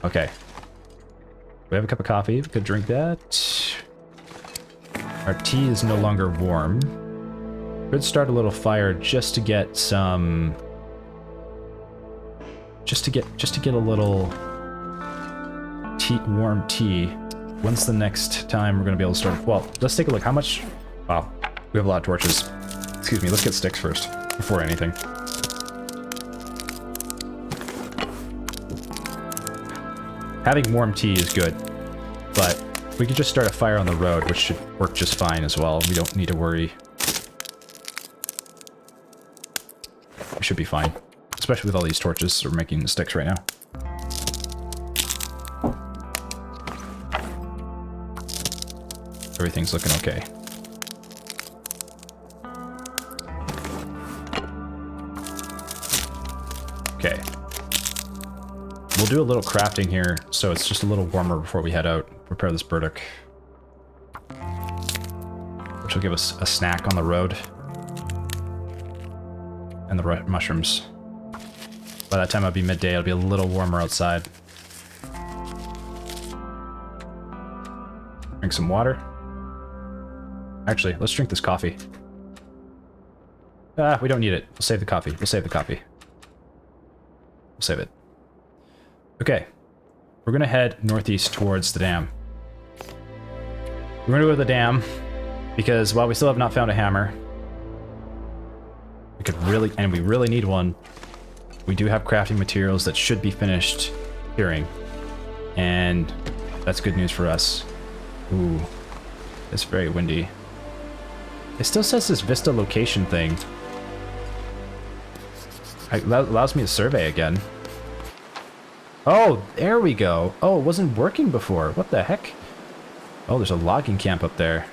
Okay. We have a cup of coffee. We could drink that. Our tea is no longer warm. Could start a little fire just to get some... Just to get a little warm tea. When's the next time we're going to be able to start? Well, let's take a look. How much... Wow, we have a lot of torches. Excuse me, let's get sticks first, before anything. Having warm tea is good, but we could just start a fire on the road, which should work just fine as well. We don't need to worry. We should be fine. especially with all these torches we're making sticks right now. Everything's looking okay. Okay. We'll do a little crafting here, so it's just a little warmer before we head out. Prepare this burdock, which will give us a snack on the road. And the mushrooms. By that time it'll be midday, it'll be a little warmer outside. Drink some water. Actually, let's drink this coffee. Ah, we don't need it. We'll save the coffee. We'll save the coffee. We'll save it. Okay. We're gonna head northeast towards the dam. We're gonna go to the dam because while we still have not found a hammer, we really need one. We do have crafting materials that should be finished curing, and that's good news for us. Ooh, it's very windy. It still says this Vista location thing. It allows me to survey again. Oh, there we go. Oh, it wasn't working before. What the heck? Oh, there's a logging camp up there.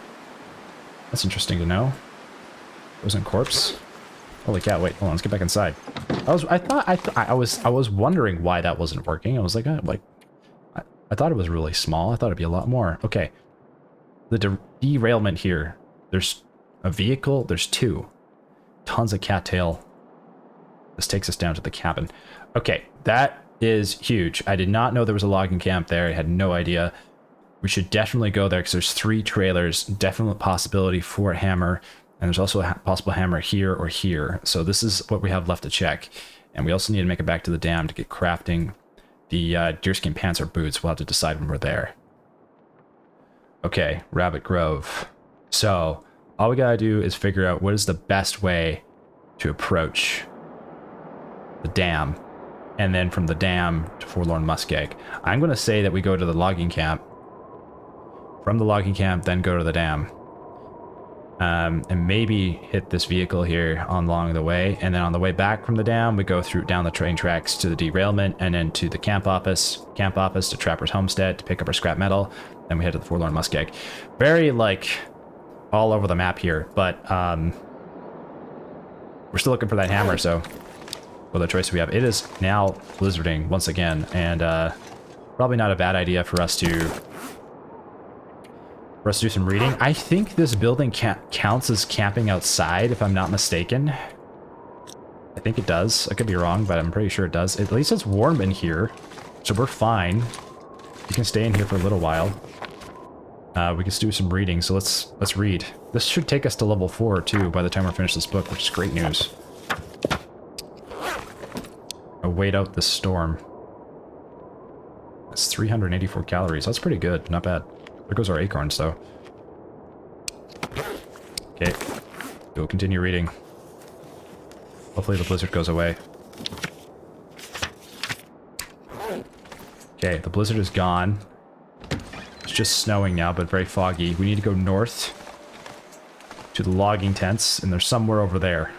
That's interesting to know. Wasn't corpse. Holy cow! Wait, hold on. Let's get back inside. I was wondering why that wasn't working. I was like, I thought it was really small. I thought it'd be a lot more. Okay. The derailment here. There's a vehicle. There's two. Tons of cattail. This takes us down to the cabin. Okay, that is huge. I did not know there was a logging camp there. I had no idea. We should definitely go there because there's 3 trailers. Definite possibility for a hammer. And there's also a possible hammer here or here. So this is what we have left to check. And we also need to make it back to the dam to get crafting the deerskin pants or boots. We'll have to decide when we're there. Okay, Rabbit Grove. So all we gotta do is figure out what is the best way to approach the dam. And then from the dam to Forlorn Muskeg. I'm going to say that we go to the logging camp. From the logging camp, then go to the dam. And maybe hit this vehicle here along the way. And then on the way back from the dam, we go down the train tracks to the derailment and then to the camp office to Trapper's Homestead to pick up our scrap metal. Then we head to the Forlorn Muskeg. Very, like, all over the map here. But we're still looking for that hammer, so what other choice we have? It is now blizzarding once again, and probably not a bad idea for us to do some reading. I think this building counts as camping outside, if I'm not mistaken. I think it does. I could be wrong, but I'm pretty sure it does. At least it's warm in here, so we're fine. You can stay in here for a little while. We can do some reading, so let's read. This should take us to level 4 too by the time we're finished this book, which is great news. Wait out the storm. That's 384 calories. That's pretty good. Not bad. There goes our acorns, though. Okay. We'll continue reading. Hopefully the blizzard goes away. Okay, the blizzard is gone. It's just snowing now, but very foggy. We need to go north to the logging tents, and they're somewhere over there.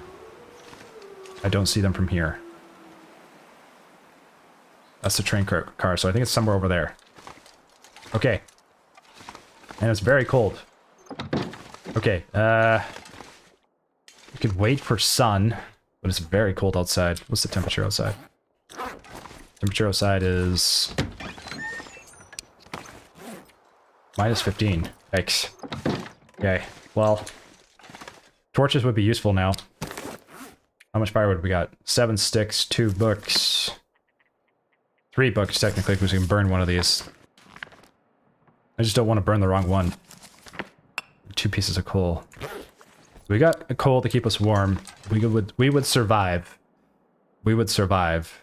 I don't see them from here. That's the train car, so I think it's somewhere over there. Okay. And it's very cold. Okay, we could wait for sun, but it's very cold outside. What's the temperature outside? Temperature outside is -15. Yikes. Okay, well, torches would be useful now. How much firewood we got? 7 sticks, 2 books. 3 books, technically, because we can burn one of these. I just don't want to burn the wrong one. 2 pieces of coal. We got a coal to keep us warm. We would survive. We would survive.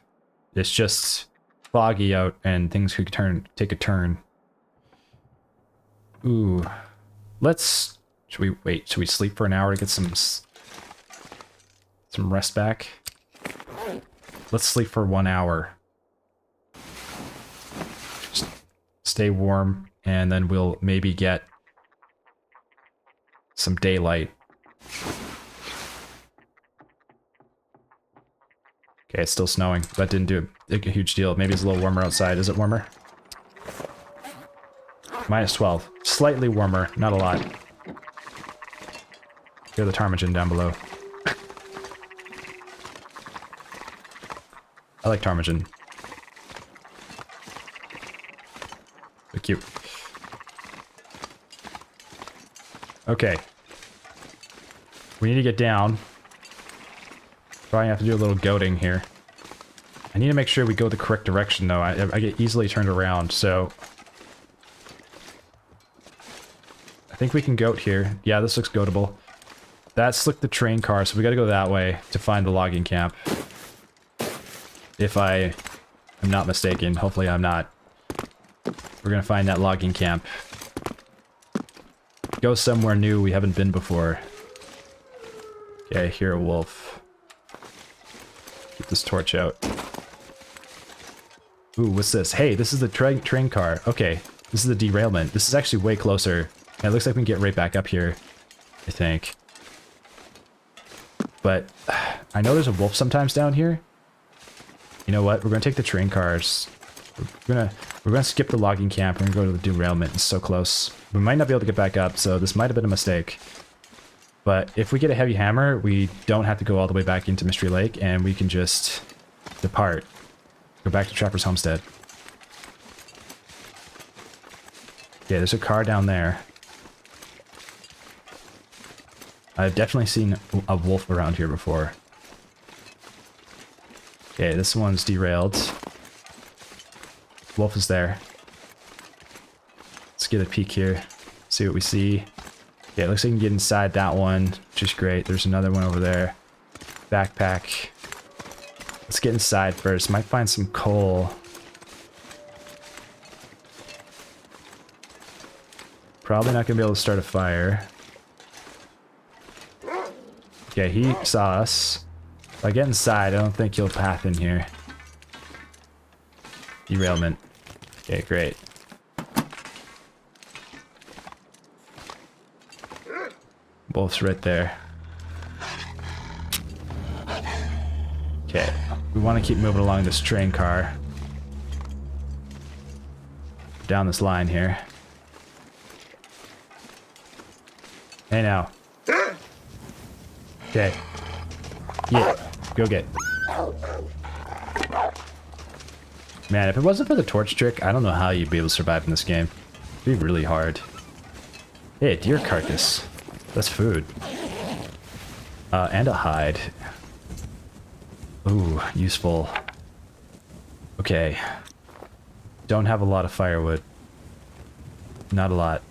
It's just foggy out, and things could take a turn. Ooh. Should we wait? Should we sleep for an hour to get some rest back? Let's sleep for 1 hour. Stay warm, and then we'll maybe get some daylight. Okay, it's still snowing. That didn't do a huge deal. Maybe it's a little warmer outside. Is it warmer? Minus 12. Slightly warmer, not a lot. Hear the ptarmigan down below. I like ptarmigan. So cute. Okay. We need to get down. Probably have to do a little goading here. I need to make sure we go the correct direction, though. I get easily turned around, so... I think we can goat here. Yeah, this looks goatable. That's like the train car, so we gotta go that way to find the logging camp. If I am not mistaken. Hopefully I'm not. We're gonna find that logging camp. Go somewhere new we haven't been before. Okay, I hear a wolf. Keep this torch out. Ooh, what's this? Hey, this is the train car. Okay, this is the derailment. This is actually way closer. And it looks like we can get right back up here, I think. But I know there's a wolf sometimes down here. You know what? We're gonna take the train cars. We're gonna skip the logging camp. We're gonna go to the derailment. It's so close. We might not be able to get back up, so this might have been a mistake. But if we get a heavy hammer, we don't have to go all the way back into Mystery Lake, and we can just depart. Go back to Trapper's Homestead. Yeah, there's a car down there. I've definitely seen a wolf around here before. Okay, this one's derailed. Wolf is there. Let's get a peek here. See what we see. Yeah, it looks like we can get inside that one, which is great. There's another one over there. Backpack. Let's get inside first. Might find some coal. Probably not gonna be able to start a fire. Okay, he saw us. If I get inside, I don't think he'll path in here. Derailment. Okay, great. Wolf's right there. Okay, we want to keep moving along this train car. Down this line here. Hey now. Okay. Yeah, go get. Man, if it wasn't for the torch trick, I don't know how you'd be able to survive in this game. It'd be really hard. Hey, a deer carcass. That's food. And a hide. Ooh, useful. Okay. Don't have a lot of firewood. Not a lot.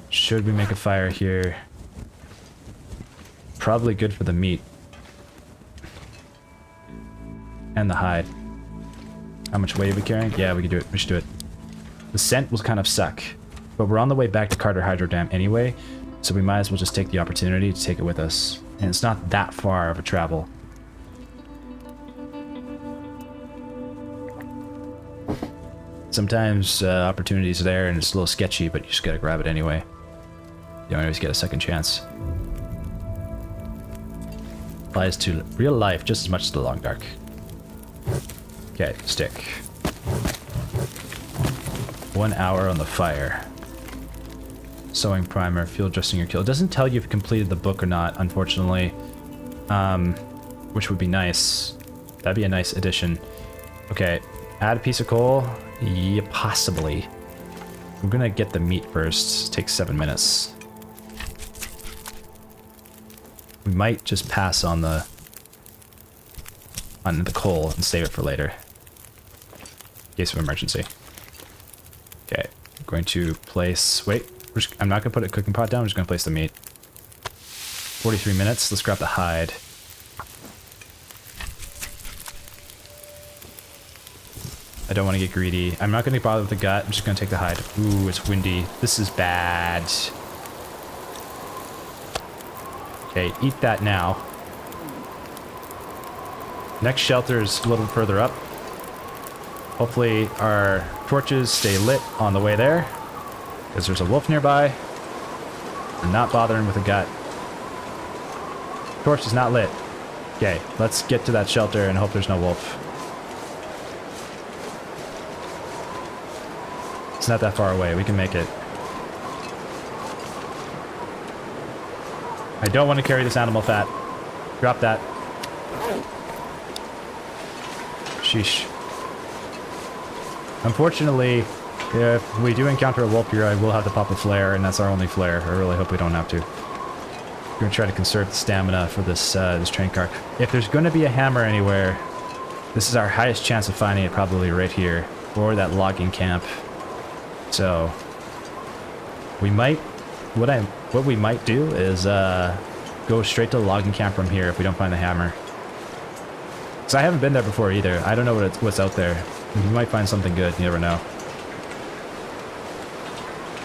Should we make a fire here? Probably good for the meat. And the hide. How much weight are we carrying? Yeah, we can do it. We should do it. The scent will kind of suck. But we're on the way back to Carter Hydro Dam anyway, so we might as well just take the opportunity to take it with us. And it's not that far of a travel. Sometimes opportunities are there and it's a little sketchy, but you just gotta grab it anyway. You don't always get a second chance. Applies to real life just as much as the long dark. Okay, stick. 1 hour on the fire. Sewing primer, field dressing your kill. It doesn't tell you if you completed the book or not, unfortunately. Which would be nice. That'd be a nice addition. Okay, add a piece of coal. Yeah, possibly. We're gonna get the meat first. It takes 7 minutes. We might just pass on the coal and save it for later. In case of emergency. Okay, I'm going to place... Wait, I'm not going to put a cooking pot down. I'm just going to place the meat. 43 minutes. Let's grab the hide. I don't want to get greedy. I'm not going to bother with the gut. I'm just going to take the hide. Ooh, it's windy. This is bad. Okay, eat that now. Next shelter is a little further up. Hopefully our torches stay lit on the way there, because there's a wolf nearby. I'm not bothering with a gut. Torch is not lit. Okay, let's get to that shelter and hope there's no wolf. It's not that far away. We can make it. I don't want to carry this animal fat. Drop that. Sheesh. Unfortunately, if we do encounter a wolf here, I will have to pop a flare, and that's our only flare. I really hope we don't have to. We're going to try to conserve the stamina for this this train car. If there's going to be a hammer anywhere, this is our highest chance of finding it, probably right here, or that logging camp. So, we might, what we might do is go straight to the logging camp from here if we don't find the hammer. Because I haven't been there before either. I don't know what's out there. We might find something good, you never know.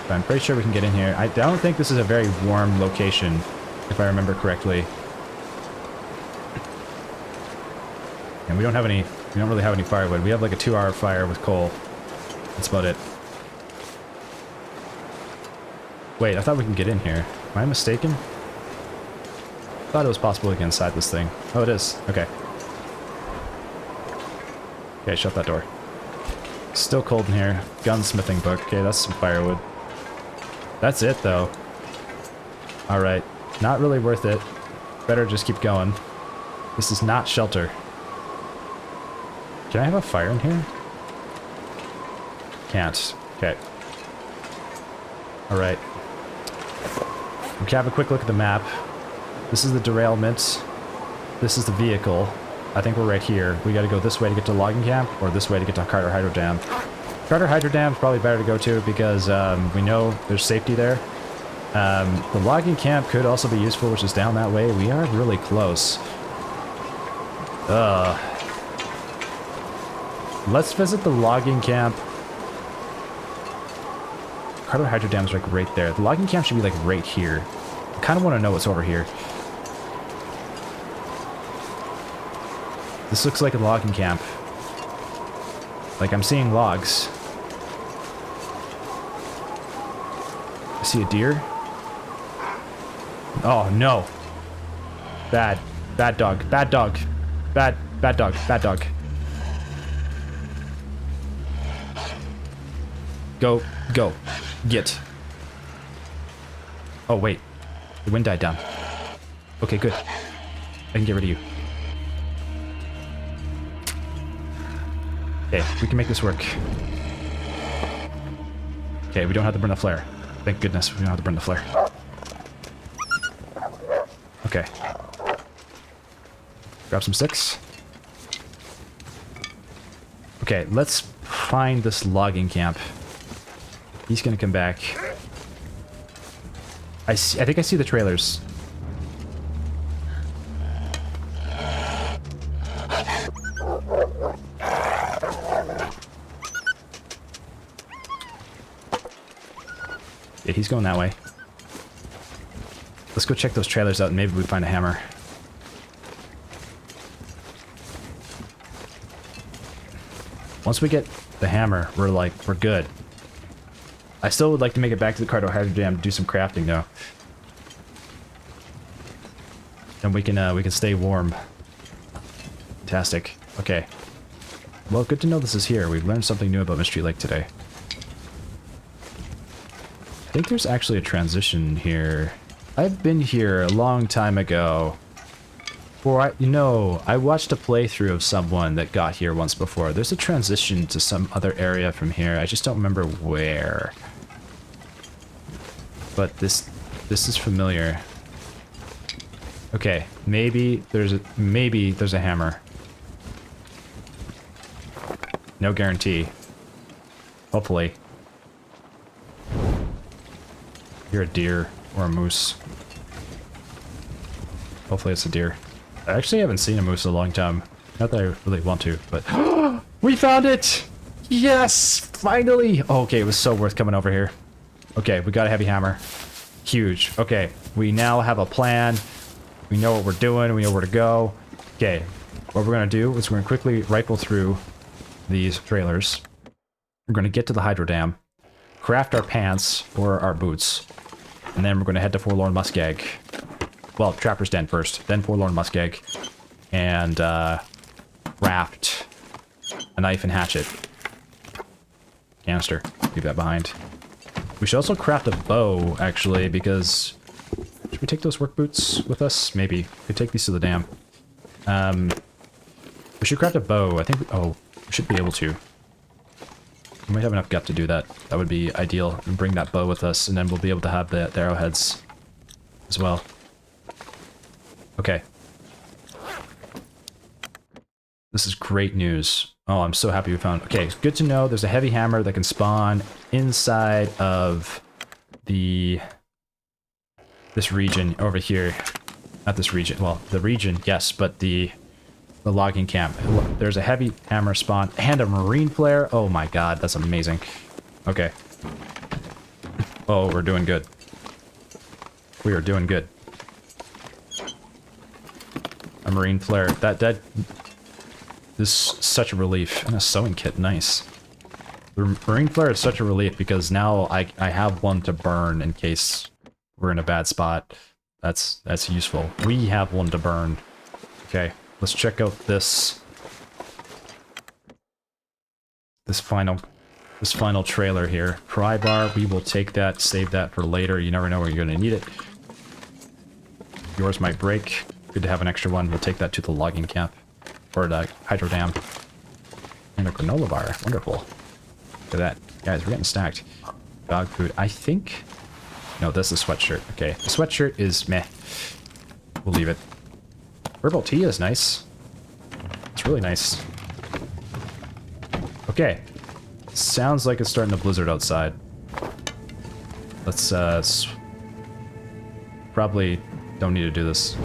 But I'm pretty sure we can get in here. I don't think this is a very warm location, if I remember correctly. And we don't really have any firewood. We have like a 2-hour fire with coal. That's about it. Wait, I thought we could get in here. Am I mistaken? I thought it was possible to get inside this thing. Oh, it is. Okay. Okay, shut that door. Still cold in here. Gunsmithing book. Okay, that's some firewood. That's it, though. Alright. Not really worth it. Better just keep going. This is not shelter. Can I have a fire in here? Can't. Okay. Alright. We can have a quick look at the map. This is the derailment. This is the vehicle. I think we're right here. We gotta go this way to get to logging camp, or this way to get to Carter Hydro Dam. Carter Hydro Dam is probably better to go to because we know there's safety there. The logging camp could also be useful, which is down that way. We are really close. Let's visit the logging camp. Carter Hydro Dam is like right there. The logging camp should be like right here. I kind of want to know what's over here. This looks like a logging camp. Like I'm seeing logs. I see a deer. Oh no. Bad. Bad dog. Bad dog. Bad dog. Bad dog. Go. Go. Get. Oh wait. The wind died down. Okay, good. I can get rid of you. Okay, we can make this work. Okay, we don't have to burn the flare. Thank goodness we don't have to burn the flare. Okay. Grab some sticks. Okay, let's find this logging camp. He's gonna come back. I think I see the trailers. Yeah, he's going that way. Let's go check those trailers out and maybe we find a hammer. Once we get the hammer, we're good. I still would like to make it back to the Carter Hydro Dam to do some crafting though. And we can stay warm. Fantastic. Okay. Well, good to know this is here. We've learned something new about Mystery Lake today. I think there's actually a transition here. I've been here a long time ago. I watched a playthrough of someone that got here once before. There's a transition to some other area from here. I just don't remember where. But this is familiar. Okay, maybe there's a hammer. No guarantee. Hopefully. You're a deer or a moose. Hopefully it's a deer. I actually haven't seen a moose in a long time. Not that I really want to, but... We found it! Yes! Finally! Oh, okay, it was so worth coming over here. Okay, we got a heavy hammer. Huge. Okay, we now have a plan. We know what we're doing. We know where to go. Okay, what we're going to do is we're going to quickly rifle through these trailers. We're going to get to the Hydro Dam, craft our pants or our boots, and then we're going to head to Forlorn Muskeg. Well, Trapper's Den first, then Forlorn Muskeg. and craft a knife and hatchet. Canister. Leave that behind. We should also craft a bow, actually, because... Should we take those work boots with us? Maybe. We could take these to the dam. We should craft a bow. I think... we should be able to. We might have enough gut to do that. That would be ideal. And bring that bow with us, and then we'll be able to have the arrowheads as well. Okay. This is great news. Oh, I'm so happy we found... Okay, good to know there's a heavy hammer that can spawn inside of this region over here. Not this region. Well, the region, yes, but the logging camp. There's a heavy hammer spawn and a marine flare. Oh my god, that's amazing. Okay. Oh, we're doing good. We are doing good. A marine flare. That is such a relief. And a sewing kit, nice. The marine flare is such a relief because now I have one to burn in case we're in a bad spot. That's useful. We have one to burn. Okay, let's check out this final trailer here. Pry bar, we will take that, save that for later. You never know where you're gonna need it. Yours might break. Good to have an extra one. We'll take that to the logging camp. Or the hydro dam. And a granola bar. Wonderful. Look at that. Guys, we're getting stacked. Dog food. I think... No, that's the sweatshirt. Okay. The sweatshirt is meh. We'll leave it. Herbal tea is nice. It's really nice. Okay. Sounds like it's starting to blizzard outside. Let's, probably don't need to do this.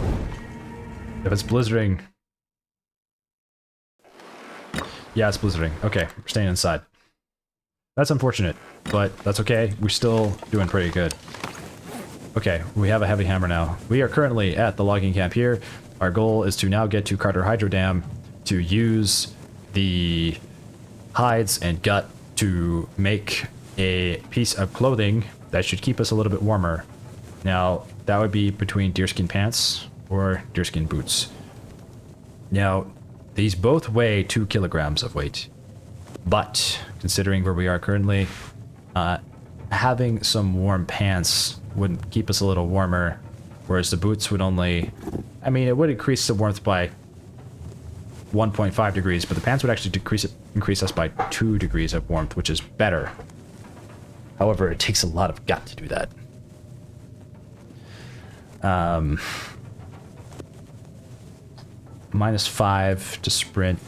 If it's blizzarding... Yeah, it's blizzarding. Okay, we're staying inside. That's unfortunate, but that's okay. We're still doing pretty good. Okay, we have a heavy hammer now. We are currently at the logging camp here. Our goal is to now get to Carter Hydro Dam to use the hides and gut to make a piece of clothing that should keep us a little bit warmer. Now, that would be between deerskin pants or deerskin boots. Now, these both weigh 2 kilograms of weight, but considering where we are currently, having some warm pants would keep us a little warmer, whereas the boots would only, I mean, it would increase the warmth by 1.5 degrees, but the pants would actually increase us by 2 degrees of warmth, which is better. However, it takes a lot of gut to do that. -5 to sprint.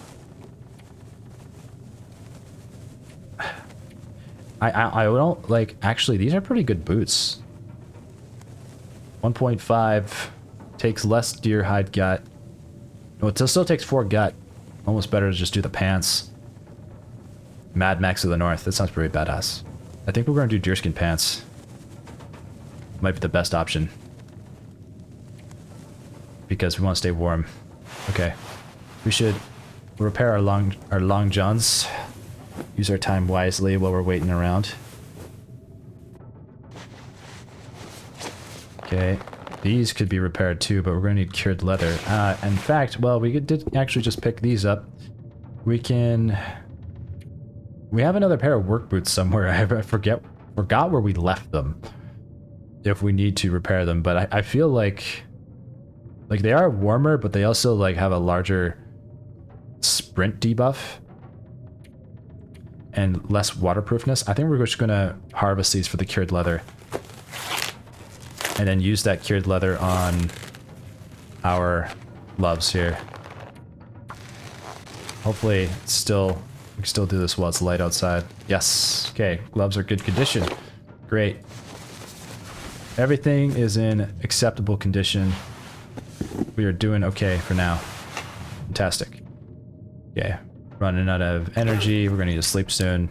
I don't like, actually these are pretty good boots. 1.5 takes less deer hide gut. No, it still takes 4 gut. Almost better to just do the pants. Mad Max of the North. That sounds pretty badass. I think we're going to do deerskin pants. Might be the best option. Because we want to stay warm. Okay. We should repair our long johns. Use our time wisely while we're waiting around. Okay. These could be repaired too, but we're going to need cured leather. In fact, well, we did actually just pick these up. We have another pair of work boots somewhere. I forgot where we left them. If we need to repair them, but I feel like they are warmer, but they also like have a larger sprint debuff and less waterproofness. I think we're just gonna harvest these for the cured leather and then use that cured leather on our gloves here. Hopefully we can still do this while it's light outside. Yes. Okay, gloves are good condition. Great. Everything is in acceptable condition. We are doing okay for now. Fantastic. Okay, running out of energy. We're gonna need to sleep soon.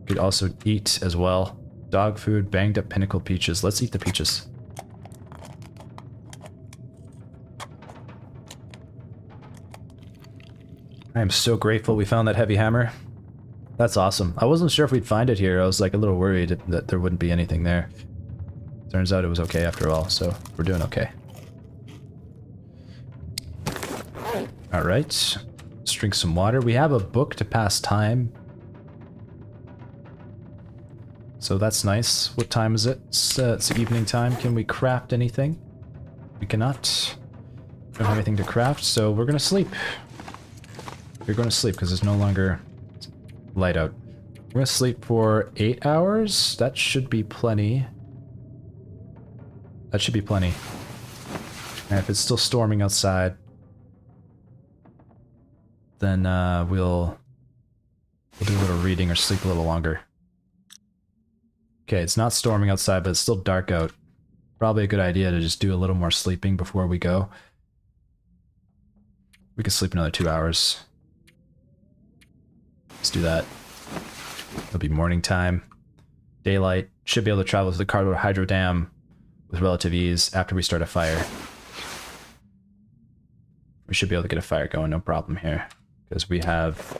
Could also eat as well. Dog food, banged up pinnacle peaches. Let's eat the peaches. I am so grateful we found that heavy hammer. That's awesome. I wasn't sure if we'd find it here. I was like a little worried that there wouldn't be anything there. Turns out it was okay after all, so we're doing okay. All right. Let's drink some water. We have a book to pass time. So that's nice. What time is it? It's evening time. Can we craft anything? We cannot. Don't have anything to craft, so we're gonna sleep. We're gonna sleep because it's no longer light out. We're gonna sleep for 8 hours. That should be plenty. That should be plenty. And if it's still storming outside, then we'll do a little reading or sleep a little longer. Okay, it's not storming outside, but it's still dark out. Probably a good idea to just do a little more sleeping before we go. We could sleep another 2 hours. Let's do that. It'll be morning time. Daylight. Should be able to travel to the Carlo Hydro Dam with relative ease after we start a fire. We should be able to get a fire going, no problem here. Because we have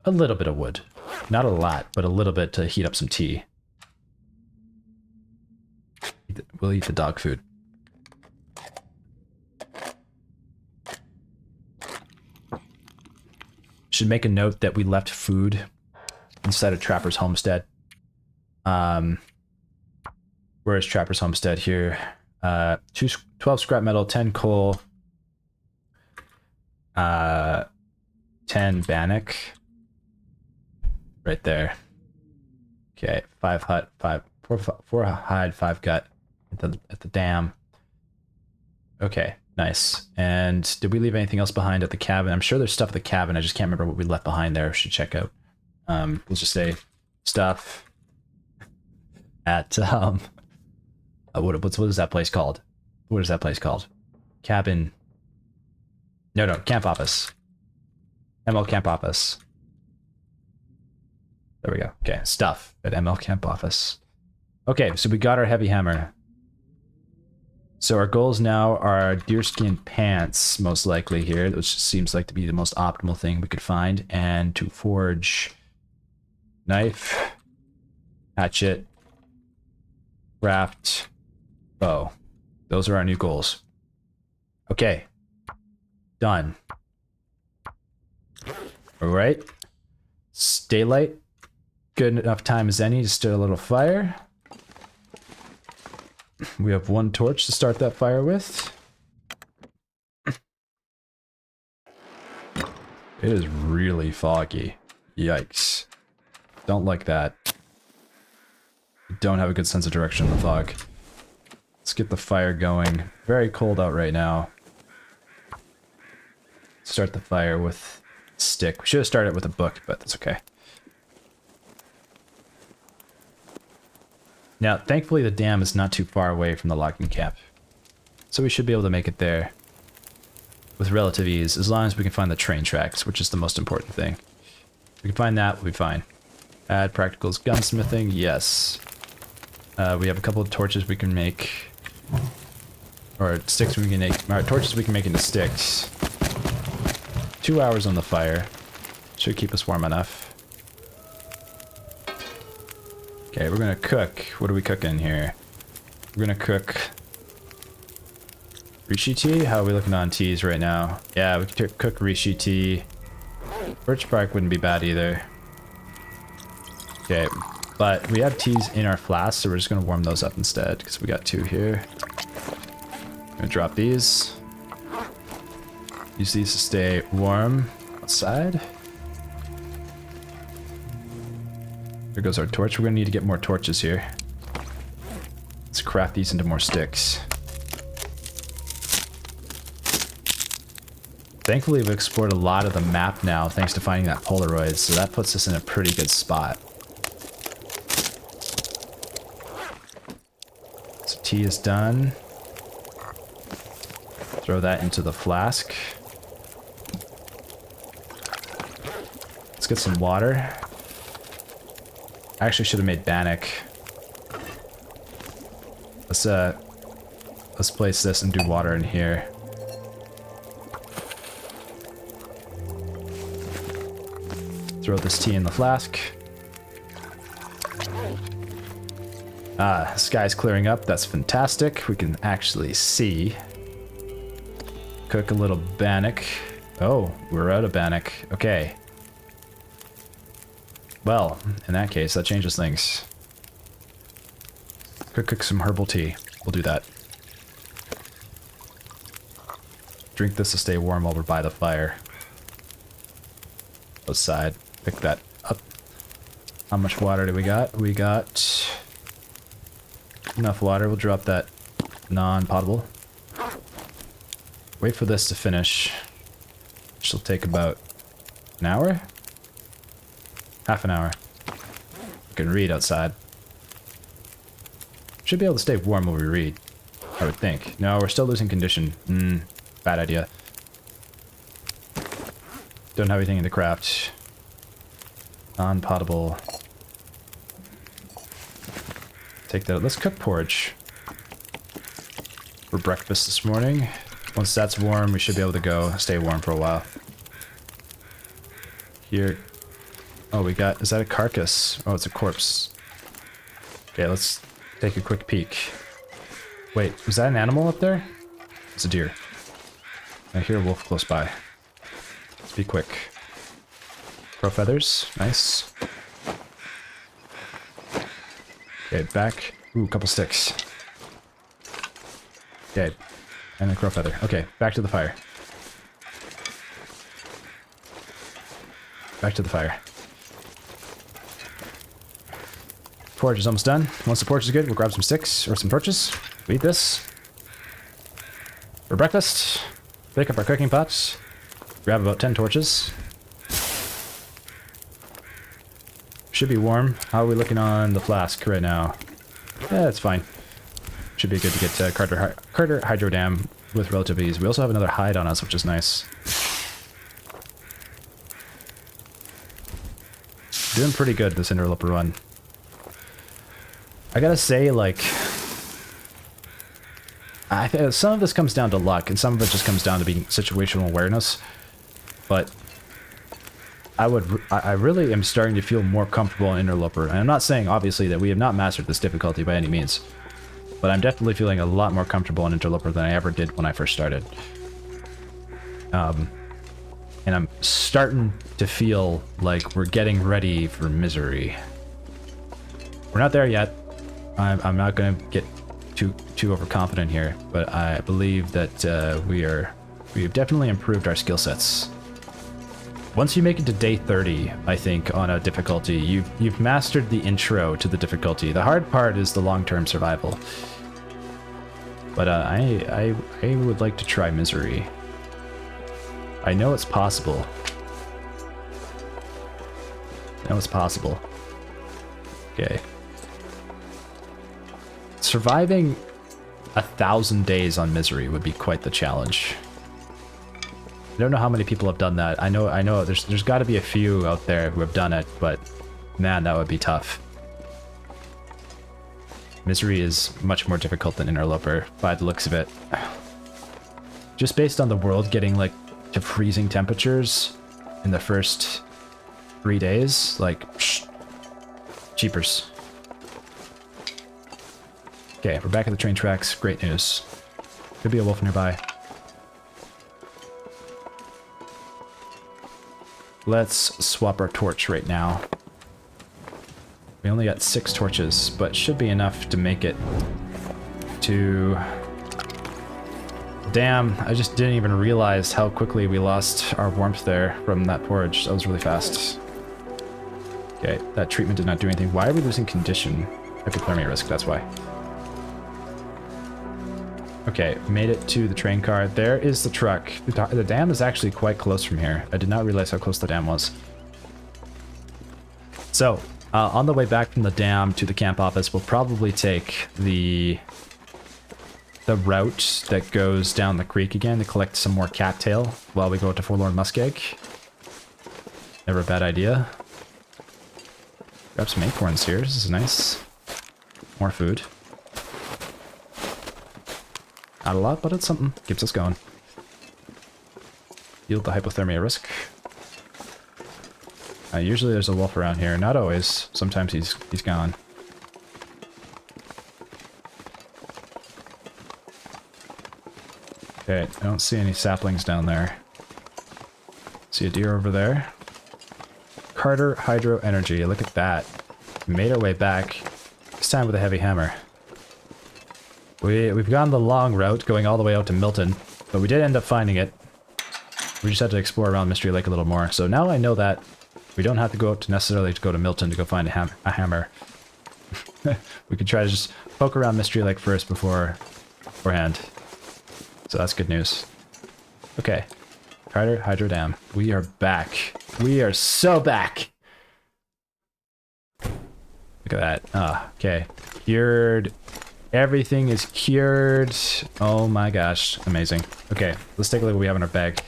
a little bit of wood. Not a lot, but a little bit to heat up some tea. We'll eat the dog food. Should make a note that we left food inside of Trapper's Homestead. Where is Trapper's Homestead here? 12 scrap metal, 10 coal, 10 bannock. Right there. Okay, 5 hut, 4 hide, 5 gut at the dam. Okay, nice. And did we leave anything else behind at the cabin? I'm sure there's stuff at the cabin. I just can't remember what we left behind there. Should check out. We'll just say stuff at what is that place called? What is that place called? Cabin. No, camp office. ML camp office. There we go. Okay, stuff at ML camp office. Okay, so we got our heavy hammer. So our goals now are deerskin pants, most likely here, which seems like to be the most optimal thing we could find, and to forge knife, hatchet, craft, bow. Those are our new goals. Okay, done. All right, it's daylight. Good enough time as any to start a little fire. We have 1 torch to start that fire with. It is really foggy. Yikes. Don't like that. Don't have a good sense of direction in the fog. Let's get the fire going. Very cold out right now. Start the fire with a stick. We should have started with a book, but that's okay. Now, thankfully the dam is not too far away from the logging camp. So we should be able to make it there with relative ease, as long as we can find the train tracks, which is the most important thing. If we can find that, we'll be fine. Add practicals gunsmithing, yes. We have a couple of torches we can make. Or sticks we can make, or torches we can make into sticks. 2 hours on the fire. Should keep us warm enough. Okay, we're gonna cook. What are we cooking here? We're gonna cook reishi tea. How are we looking on teas right now? Yeah, we could cook reishi tea. Birch bark wouldn't be bad either. Okay, but we have teas in our flasks, so we're just gonna warm those up instead because we got 2 here. Gonna drop these. Use these to stay warm outside. There goes our torch. We're gonna need to get more torches here. Let's craft these into more sticks. Thankfully, we've explored a lot of the map now, thanks to finding that Polaroid, so that puts us in a pretty good spot. So tea is done. Throw that into the flask. Let's get some water. I actually should have made bannock. Let's place this and do water in here. Throw this tea in the flask. The sky's clearing up. That's fantastic. We can actually see. cook a little bannock. Oh, we're out of bannock. Okay. Well, in that case, that changes things. Cook some herbal tea. We'll do that. Drink this to stay warm while we're by the fire. Outside. Pick that up. How much water do we got? We got enough water. We'll drop that non-potable. Wait for this to finish. Which will take about an hour? Half an hour. We can read outside. Should be able to stay warm while we read, I would think. No, we're still losing condition. Bad idea. Don't have anything in the craft. Non-potable. Take that. Let's cook porridge for breakfast this morning. Once that's warm, we should be able to go stay warm for a while. Here. Oh, we got... Is that a carcass? Oh, it's a corpse. Okay, let's take a quick peek. Wait, was that an animal up there? It's a deer. I hear a wolf close by. Let's be quick. Crow feathers. Nice. Okay, back. Ooh, a couple sticks. Okay. And a crow feather. Okay, back to the fire. Back to the fire. Porridge is almost done. Once the porridge is good, we'll grab some sticks or some torches. We eat this for breakfast. Pick up our cooking pots. Grab about 10 torches. Should be warm. How are we looking on the flask right now? Yeah, it's fine. Should be good to get Carter Hydro Dam with relative ease. We also have another hide on us, which is nice. Doing pretty good this Interloper run. I gotta say, like, some of this comes down to luck, and some of it just comes down to being situational awareness. But I really am starting to feel more comfortable in Interloper, and I'm not saying obviously that we have not mastered this difficulty by any means, but I'm definitely feeling a lot more comfortable in Interloper than I ever did when I first started. And I'm starting to feel like we're getting ready for misery. We're not there yet. I'm not going to get too overconfident here, but I believe that we've definitely improved our skill sets. Once you make it to day 30, I think, on a difficulty, you've mastered the intro to the difficulty. The hard part is the long-term survival. But I would like to try misery. I know it's possible. I know it's possible. Okay. Surviving 1,000 days on misery would be quite the challenge. I don't know how many people have done that. I know there's got to be a few out there who have done it, but man, that would be tough. Misery is much more difficult than Interloper by the looks of it. Just based on the world getting like to freezing temperatures in the first 3 days, like cheapers. Okay, we're back at the train tracks. Great news. Could be a wolf nearby. Let's swap our torch right now. We only got 6 torches, but should be enough to make it to... Damn, I just didn't even realize how quickly we lost our warmth there from that porridge. That was really fast. Okay, that treatment did not do anything. Why are we losing condition? Hypothermia risk, that's why. Okay, made it to the train car. There is the truck. The dam is actually quite close from here. I did not realize how close the dam was. So, on the way back from the dam to the camp office, we'll probably take the route that goes down the creek again to collect some more cattail while we go to Forlorn Muskeg. Never a bad idea. Grab some acorns here. This is nice. More food. Not a lot, but it's something. Keeps us going. Yield the hypothermia risk. Usually there's a wolf around here. Not always. Sometimes he's gone. Okay, I don't see any saplings down there. See a deer over there. Carter Hydro Energy, look at that. We made our way back, this time with a heavy hammer. We've gone the long route, going all the way out to Milton, but we did end up finding it. We just had to explore around Mystery Lake a little more. So now I know that we don't have to go out to necessarily to go to Milton to go find a hammer. We could try to just poke around Mystery Lake first beforehand. So that's good news. Okay. Carter Hydro Dam. We are back. We are so back. Look at that. Ah, okay. Cured. Everything is cured. Oh my gosh. Amazing. Okay, let's take a look at what we have in our bag.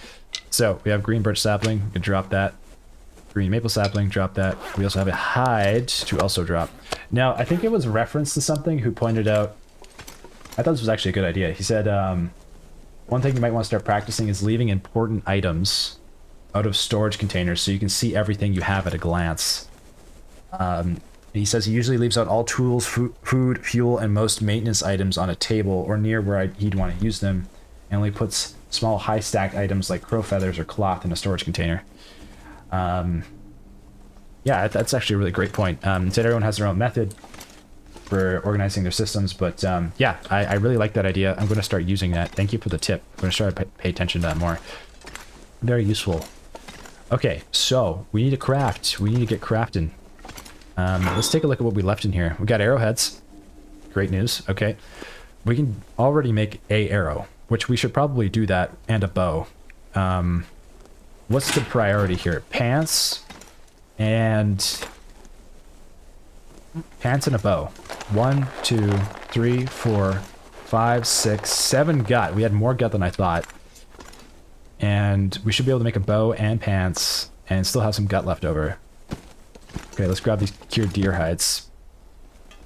So, we have green birch sapling. We can drop that. Green maple sapling. Drop that. We also have a hide to also drop. Now, I think it was reference to something who pointed out... I thought this was actually a good idea. He said, one thing you might want to start practicing is leaving important items out of storage containers so you can see everything you have at a glance. He says he usually leaves out all tools, food, fuel, and most maintenance items on a table or near where he'd want to use them, and only puts small high-stacked items like crow feathers or cloth in a storage container. Yeah, that's actually a really great point. Said everyone has their own method for organizing their systems, but yeah, I really like that idea. I'm going to start using that. Thank you for the tip. I'm going to start to pay attention to that more. Very useful. Okay, so we need to craft. We need to get crafting. Let's take a look at what we left in here. We got arrowheads. Great news. Okay. We can already make a arrow, which we should probably do that, and a bow. What's the priority here? Pants and a bow. 1, 2, 3, 4, 5, 6, 7 gut. We had more gut than I thought. And we should be able to make a bow and pants and still have some gut left over. Okay, let's grab these cured deer hides.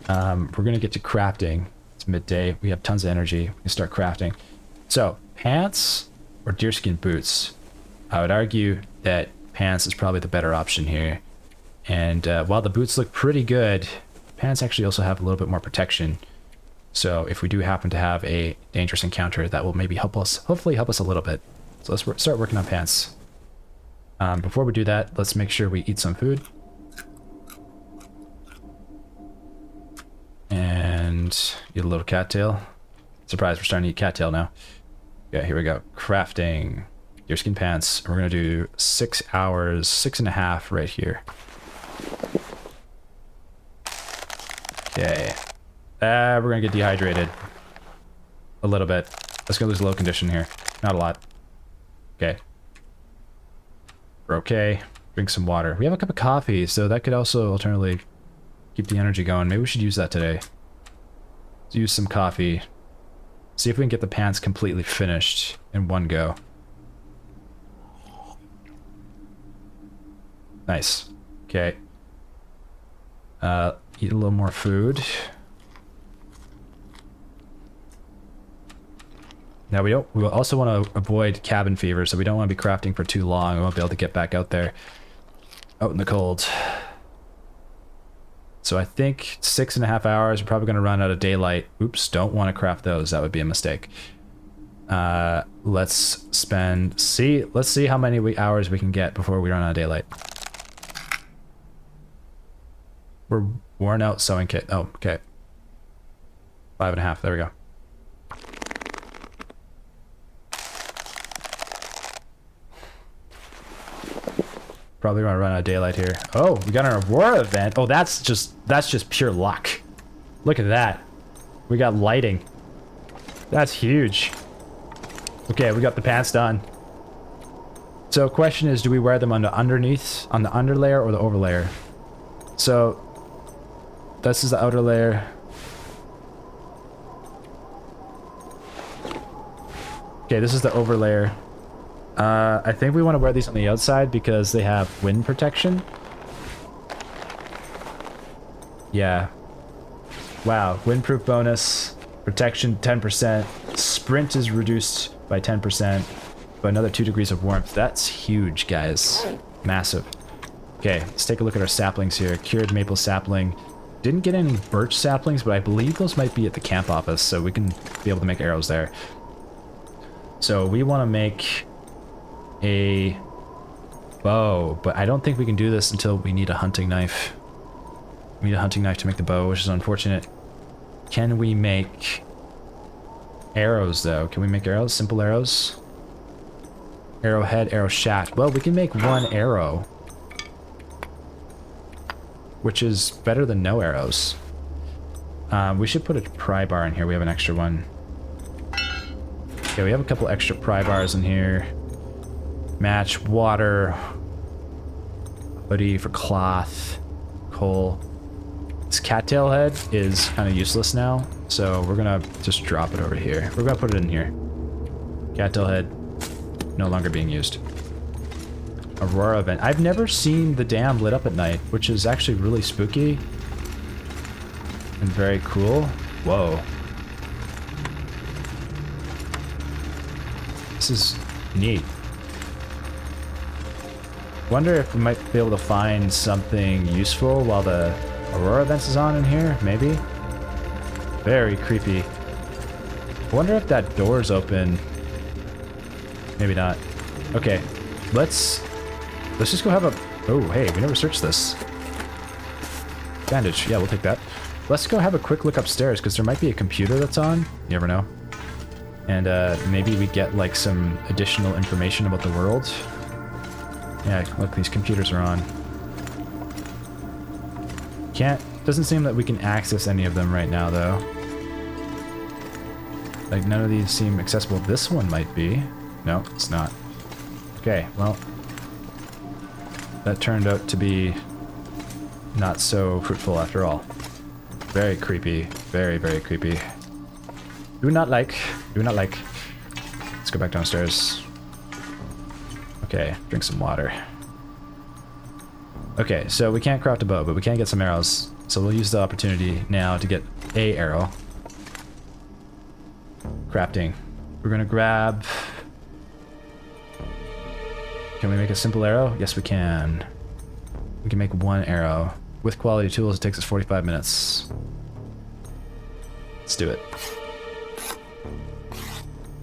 We're going to get to crafting. It's midday. We have tons of energy. We can start crafting. So, pants or deerskin boots? I would argue that pants is probably the better option here. And while the boots look pretty good, pants actually also have a little bit more protection. So if we do happen to have a dangerous encounter, that will maybe help us, hopefully help us a little bit. So let's start working on pants. Before we do that, let's make sure we eat some food. And eat a little cattail. Surprise, we're starting to eat cattail now. Yeah, here we go. Crafting. Deerskin pants. We're going to do 6 hours, 6.5 right here. Okay. We're going to get dehydrated. A little bit. Let's go lose low condition here. Not a lot. Okay. We're okay. Drink some water. We have a cup of coffee, so that could also alternatively keep the energy going. Maybe we should use that today. Let's use some coffee. See if we can get the pants completely finished in one go. Nice. Okay. Eat a little more food. Now we also want to avoid cabin fever, so we don't want to be crafting for too long. We won't be able to get back out there, out in the cold. So I think 6.5 hours. We're probably going to run out of daylight. Oops, don't want to craft those. That would be a mistake. Let's see how many hours we can get before we run out of daylight. We're worn out sewing kit. Oh, okay. 5.5. There we go. Probably gonna run out of daylight here. Oh, we got an Aurora event. Oh, that's just pure luck. Look at that. We got lighting. That's huge. Okay, we got the pants done. So question is, do we wear them on the underneath, on the underlayer or the overlayer? So this is the outer layer. Okay, this is the overlayer. I think we want to wear these on the outside because they have wind protection. Yeah. Wow, windproof bonus, protection 10%, sprint is reduced by 10%, but another 2 degrees of warmth. That's huge, guys. Massive. Okay, let's take a look at our saplings here. Cured maple sapling. Didn't get any birch saplings, but I believe those might be at the camp office, so we can be able to make arrows there. So we want to make a bow, but I don't think we can do this until we need a hunting knife. We need a hunting knife to make the bow, which is unfortunate. Can we make arrows, though? Can we make arrows? Simple arrows? Arrowhead, arrow shaft. Well, we can make one arrow, which is better than no arrows. We should put a pry bar in here. We have an extra one. Okay, we have a couple extra pry bars in here. Match, water, hoodie for cloth, coal. This cattail head is kind of useless now, so we're gonna just drop it over here. We're gonna put it in here. Cattail head, no longer being used. Aurora event. I've never seen the dam lit up at night, which is actually really spooky and very cool. Whoa. This is neat. Wonder if we might be able to find something useful while the Aurora events is on in here, maybe? Very creepy. I wonder if that door's open. Maybe not. Okay, let's just go have a... Oh, hey, we never searched this. Bandage, yeah, we'll take that. Let's go have a quick look upstairs, because there might be a computer that's on. You never know. And maybe we get like some additional information about the world. Yeah, look, these computers are on. Doesn't seem that we can access any of them right now, though. Like, none of these seem accessible. This one might be. No, it's not. Okay, well, that turned out to be not so fruitful after all. Very creepy. Very, very creepy. Do not like. Let's go back downstairs. Okay, drink some water. Okay, so we can't craft a bow, but we can get some arrows. So we'll use the opportunity now to get a arrow. Crafting. We're gonna grab... Can we make a simple arrow? Yes, we can. We can make one arrow. With quality tools, it takes us 45 minutes. Let's do it.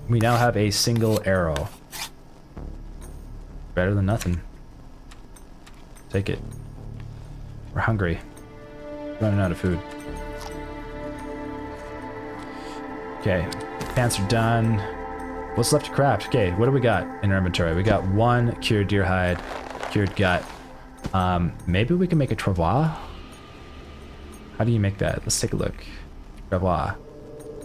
We now have a single arrow. Better than nothing. Take it. We're hungry. Running out of food. Okay, pants are done. What's left to craft? Okay, what do we got in our inventory? We got one cured deer hide, cured gut. Maybe we can make a travois? How do you make that? Let's take a look. Travois.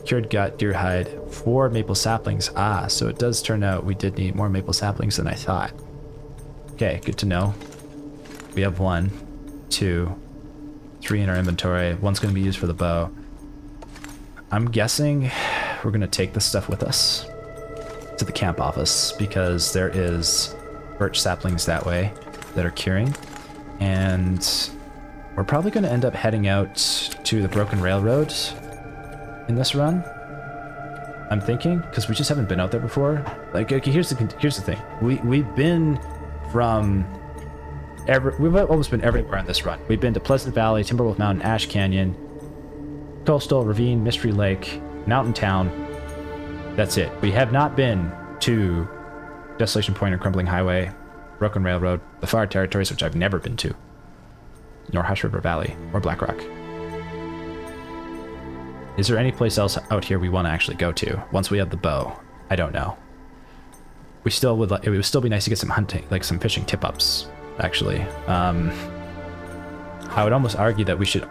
Cured gut, deer hide, 4 maple saplings. Ah, so it does turn out we did need more maple saplings than I thought. Okay, good to know. We have 1, 2, 3 in our inventory. One's going to be used for the bow. I'm guessing we're going to take this stuff with us to the camp office because there is birch saplings that way that are curing. And we're probably going to end up heading out to the broken railroad in this run. I'm thinking, because we just haven't been out there before. Like, okay, here's the thing. We've been from... We've almost been everywhere on this run. We've been to Pleasant Valley, Timberwolf Mountain, Ash Canyon, Coastal, Ravine, Mystery Lake, Mountain Town. That's it. We have not been to Desolation Point or Crumbling Highway, Broken Railroad, the Far Territories, which I've never been to, nor Hush River Valley, or Black Rock. Is there any place else out here we want to actually go to once we have the bow? I don't know. We still would it would still be nice to get some hunting, like some fishing tip-ups, actually. I would almost argue that we should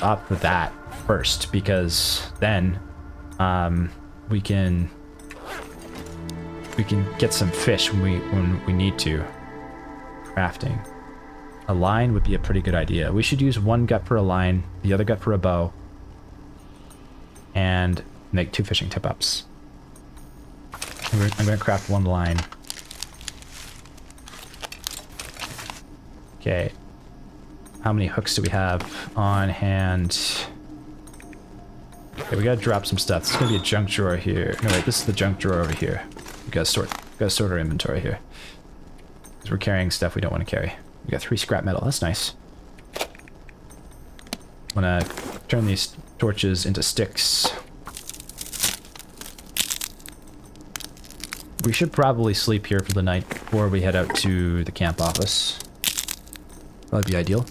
opt for that first, because then we can get some fish when we need to. Crafting. A line would be a pretty good idea. We should use one gut for a line, the other gut for a bow, and make 2 fishing tip-ups. I'm going to craft 1 line. Okay. How many hooks do we have on hand? Okay, we gotta drop some stuff. This is gonna be a junk drawer here. No, wait, this is the junk drawer over here. We gotta sort our inventory here. Because we're carrying stuff we don't want to carry. We got 3 scrap metal. That's nice. I'm gonna turn these torches into sticks. We should probably sleep here for the night before we head out to the camp office. That'd be ideal.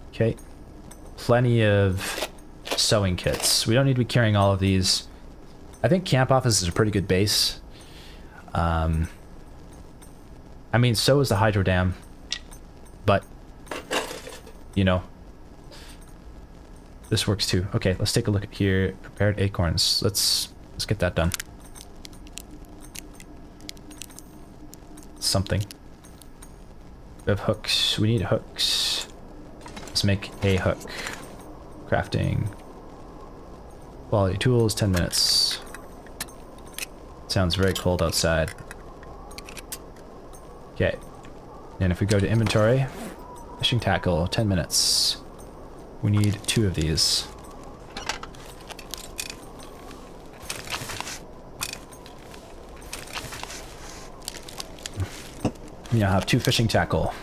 Okay. Plenty of sewing kits. We don't need to be carrying all of these. I think camp office is a pretty good base. I mean, so is the hydro dam. But, you know, this works too. Okay, let's take a look at here. Prepared acorns. Let's get that done. Something. We have hooks. We need hooks. Let's make a hook. Crafting. Quality tools, 10 minutes. Sounds very cold outside. Okay. And if we go to inventory, fishing tackle, 10 minutes. We need 2 of these. We now have 2 fishing tackle.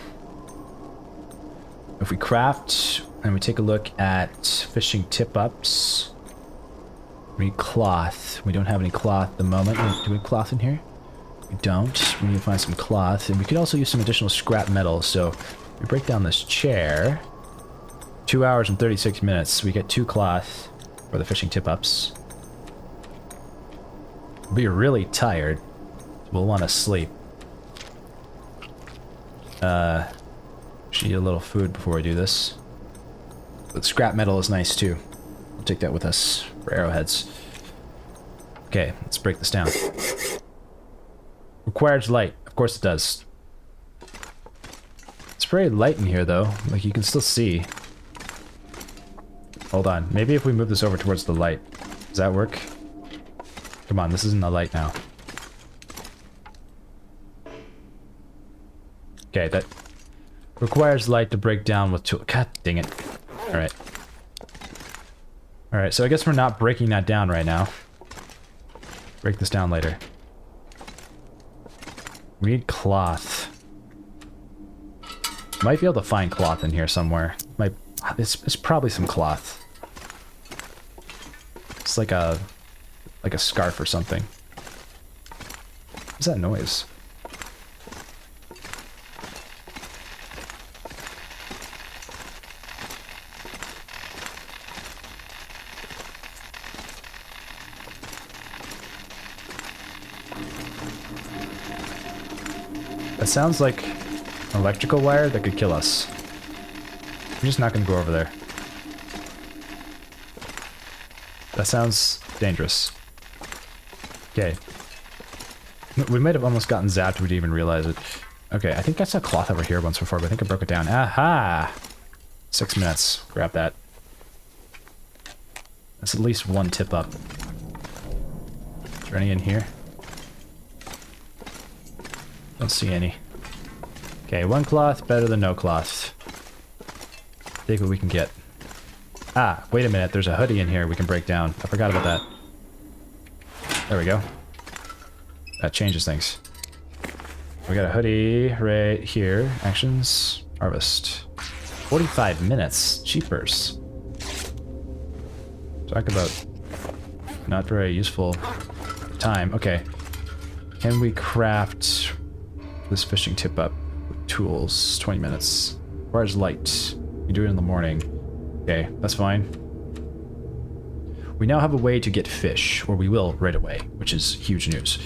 If we craft and we take a look at fishing tip-ups, we need cloth. We don't have any cloth at the moment. Do we have cloth in here? We don't. We need to find some cloth. And we could also use some additional scrap metal. So we break down this chair. 2 hours and 36 minutes. We get 2 cloth for the fishing tip-ups. We'll be really tired. We'll want to sleep. Should eat a little food before we do this. But scrap metal is nice too. We'll take that with us for arrowheads. Okay, let's break this down. Requires light. Of course it does. It's very light in here though. Like you can still see. Hold on. Maybe if we move this over towards the light. Does that work? Come on, this isn't the light now. Okay, that requires light to break down with tool. God dang it. Alright. Alright, so I guess we're not breaking that down right now. Break this down later. We need cloth. Might be able to find cloth in here somewhere. It's probably some cloth. It's like a scarf or something. What's that noise? That sounds like an electrical wire that could kill us. I'm just not going to go over there. That sounds dangerous. Okay. We might have almost gotten zapped, we didn't even realize it. Okay, I think I saw cloth over here once before, but I think I broke it down. Aha! 6 minutes. Grab that. That's at least 1 tip up. Is there any in here? Don't see any. Okay, 1 cloth, better than no cloth. Take what we can get. Ah, wait a minute, there's a hoodie in here we can break down. I forgot about that. There we go. That changes things. We got a hoodie right here. Actions. Harvest. 45 minutes. Cheapers. Talk about not very useful time. Okay. Can we craft this fishing tip up with tools? 20 minutes. Requires light. We do it in the morning. Okay, that's fine. We now have a way to get fish, or we will right away, which is huge news.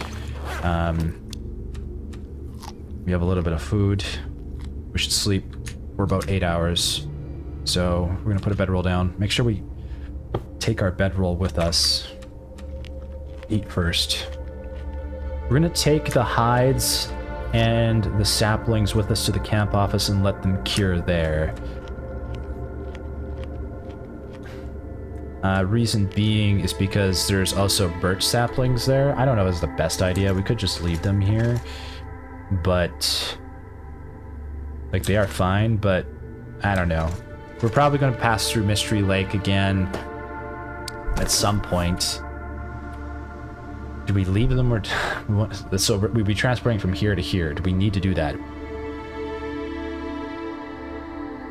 We have a little bit of food. We should sleep for about 8 hours. So we're gonna put a bedroll down. Make sure we take our bedroll with us. Eat first. We're gonna take the hides and the saplings with us to the camp office and let them cure there. Reason being is because there's also birch saplings there. I don't know if it's the best idea. We could just leave them here. But like they are fine, but I don't know. We're probably going to pass through Mystery Lake again at some point. Do we leave them or so we'd be transporting from here to here? Do we need to do that?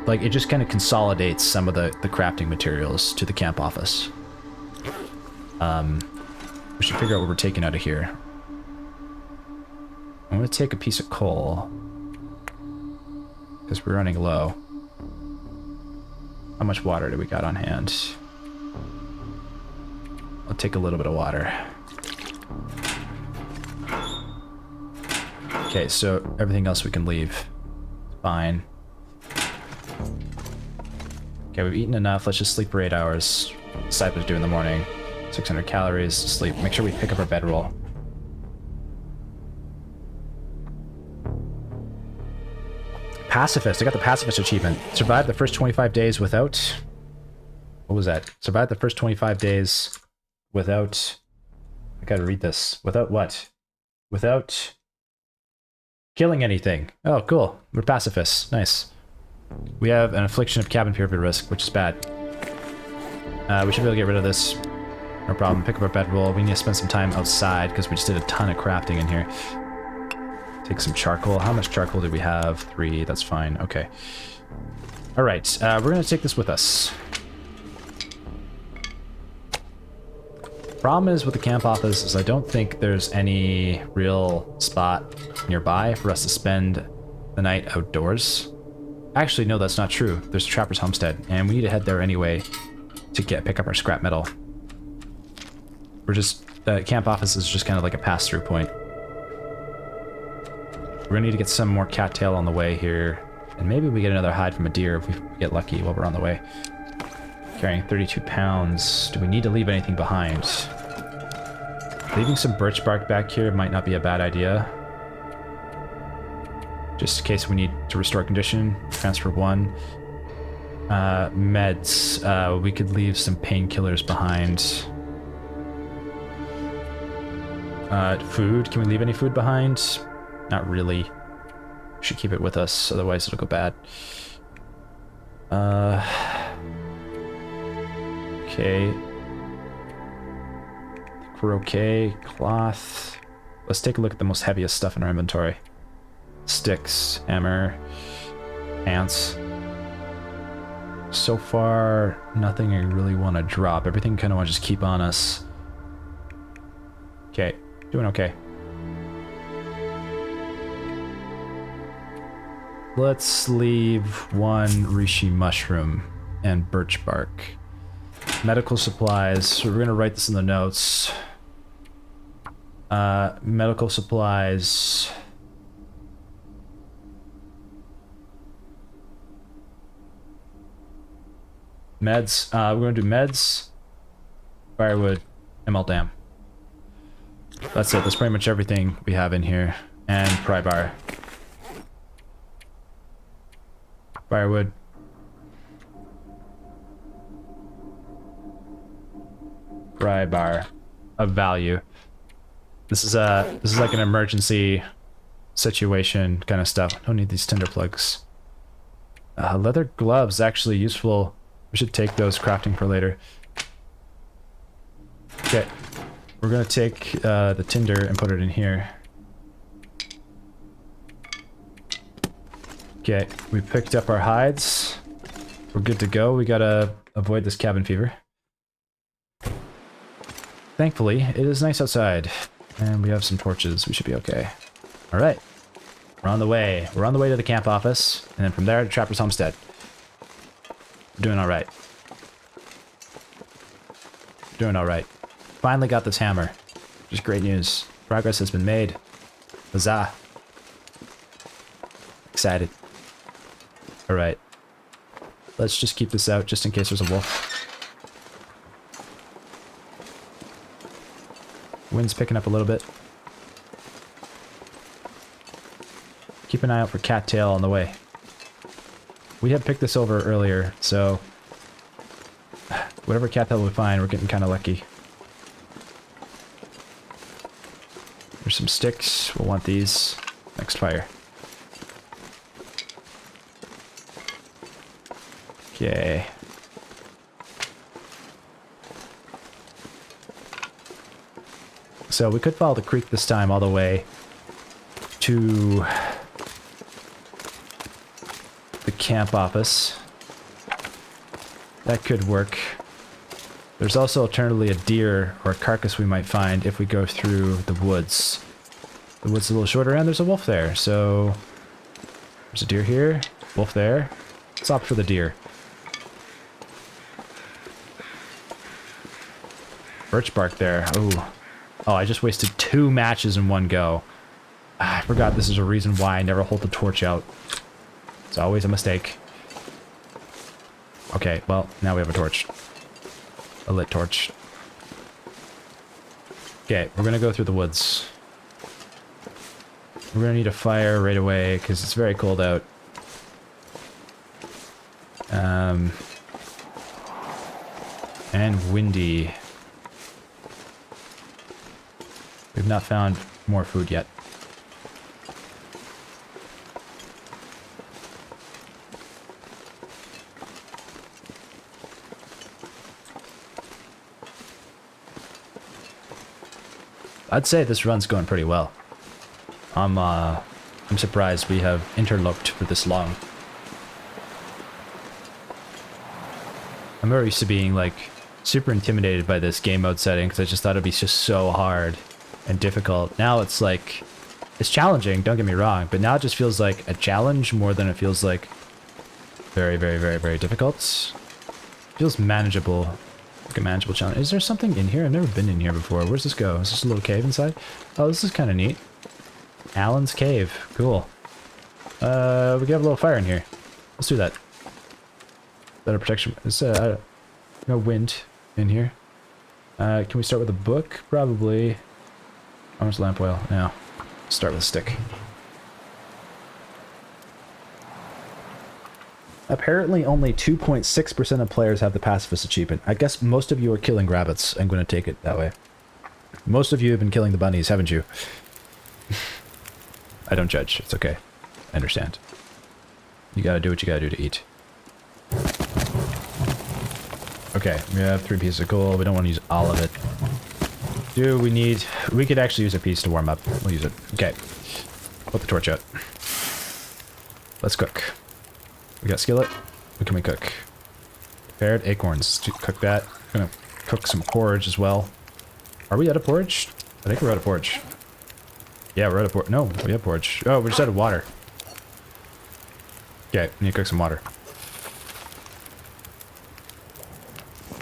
Like, it just kind of consolidates some of the crafting materials to the camp office. We should figure out what we're taking out of here. I'm gonna take a piece of coal. Because we're running low. How much water do we got on hand? I'll take a little bit of water. Okay, so everything else we can leave. Fine. Okay, we've eaten enough. Let's just sleep for 8 hours. Disciples do in the morning. 600 calories, sleep. Make sure we pick up our bedroll. Pacifist. I got the pacifist achievement. Survived the first 25 days without... What was that? Survived the first 25 days without... I gotta read this. Without what? Without... killing anything. Oh, cool. We're pacifists. Nice. We have an affliction of cabin fever risk, which is bad. We should be able to get rid of this. No problem. Pick up our bedroll. We need to spend some time outside because we just did a ton of crafting in here. Take some charcoal. How much charcoal do we have? 3. That's fine. Okay. Alright. We're going to take this with us. Problem is with the camp office is I don't think there's any real spot nearby for us to spend the night outdoors. Actually, no, that's not true. There's a Trapper's Homestead, and we need to head there anyway to pick up our scrap metal. The camp office is just kind of like a pass-through point. We're gonna need to get some more cattail on the way here, and maybe we get another hide from a deer if we get lucky while we're on the way. Carrying 32 pounds. Do we need to leave anything behind? Leaving some birch bark back here might not be a bad idea. Just in case we need to restore condition. Transfer 1. Meds. We could leave some painkillers behind. Food. Can we leave any food behind? Not really. We should keep it with us, otherwise it'll go bad. Okay. I think we're okay. Cloth. Let's take a look at the most heaviest stuff in our inventory. Sticks, hammer, ants. So far, nothing I really want to drop. Everything kind of want to just keep on us. Okay, doing okay. Let's leave 1 reishi mushroom and birch bark. Medical supplies. So we're going to write this in the notes. Medical supplies. Meds. We're going to do meds, firewood, ML dam. That's it. That's pretty much everything we have in here. And pry bar. Firewood. Pry bar of value. This is like an emergency situation kind of stuff. Don't need these tinder plugs. Leather gloves, actually useful. We should take those crafting for later. Okay, we're gonna take the tinder and put it in here. Okay, we picked up our hides. We're good to go. We gotta avoid this cabin fever. Thankfully, it is nice outside. And we have some torches. We should be okay. Alright. We're on the way. We're on the way to the camp office. And then from there to Trapper's Homestead. We're doing alright. Doing alright. Finally got this hammer. Just great news. Progress has been made. Huzzah. Excited. Alright. Let's just keep this out just in case there's a wolf. Wind's picking up a little bit. Keep an eye out for cattail on the way. We had picked this over earlier, so whatever cattail we find, we're getting kind of lucky. There's some sticks. We'll want these. Next fire. Okay. So we could follow the creek this time all the way to the camp office. That could work. There's also alternatively a deer or a carcass we might find if we go through the woods. The woods are a little shorter and there's a wolf there, so... There's a deer here, wolf there. Let's opt for the deer. Birch bark there. Ooh. Oh, I just wasted 2 matches in one go. I forgot this is a reason why I never hold the torch out. It's always a mistake. Okay, well, now we have a torch. A lit torch. Okay, we're gonna go through the woods. We're gonna need a fire right away, because it's very cold out. And windy. We've not found more food yet. I'd say this run's going pretty well. I'm surprised we have interloped for this long. I'm very used to being like super intimidated by this game mode setting because I just thought it'd be just so hard and difficult. Now it's like, it's challenging, don't get me wrong, but now it just feels like a challenge more than it feels like very, very, very, very difficult. It feels manageable. Like a manageable challenge. Is there something in here? I've never been in here before. Where's this go? Is this a little cave inside? Oh, this is kind of neat. Alan's cave. Cool. We can have a little fire in here. Let's do that. Better protection. It's no wind in here. Can we start with a book? Probably. How much lamp oil? No. Start with a stick. Apparently only 2.6% of players have the pacifist achievement. I guess most of you are killing rabbits. I'm going to take it that way. Most of you have been killing the bunnies, haven't you? I don't judge. It's okay. I understand. You gotta do what you gotta do to eat. Okay, we have 3 pieces of coal. We don't want to use all of it. Do we need... We could actually use a piece to warm up. We'll use it. Okay. Put the torch out. Let's cook. We got skillet. What can we cook? Prepared acorns. To cook that. I'm gonna cook some porridge as well. Are we out of porridge? I think we're out of porridge. Yeah, we're out of porridge. No, we have porridge. Oh, we're just out of water. Okay, we need to cook some water.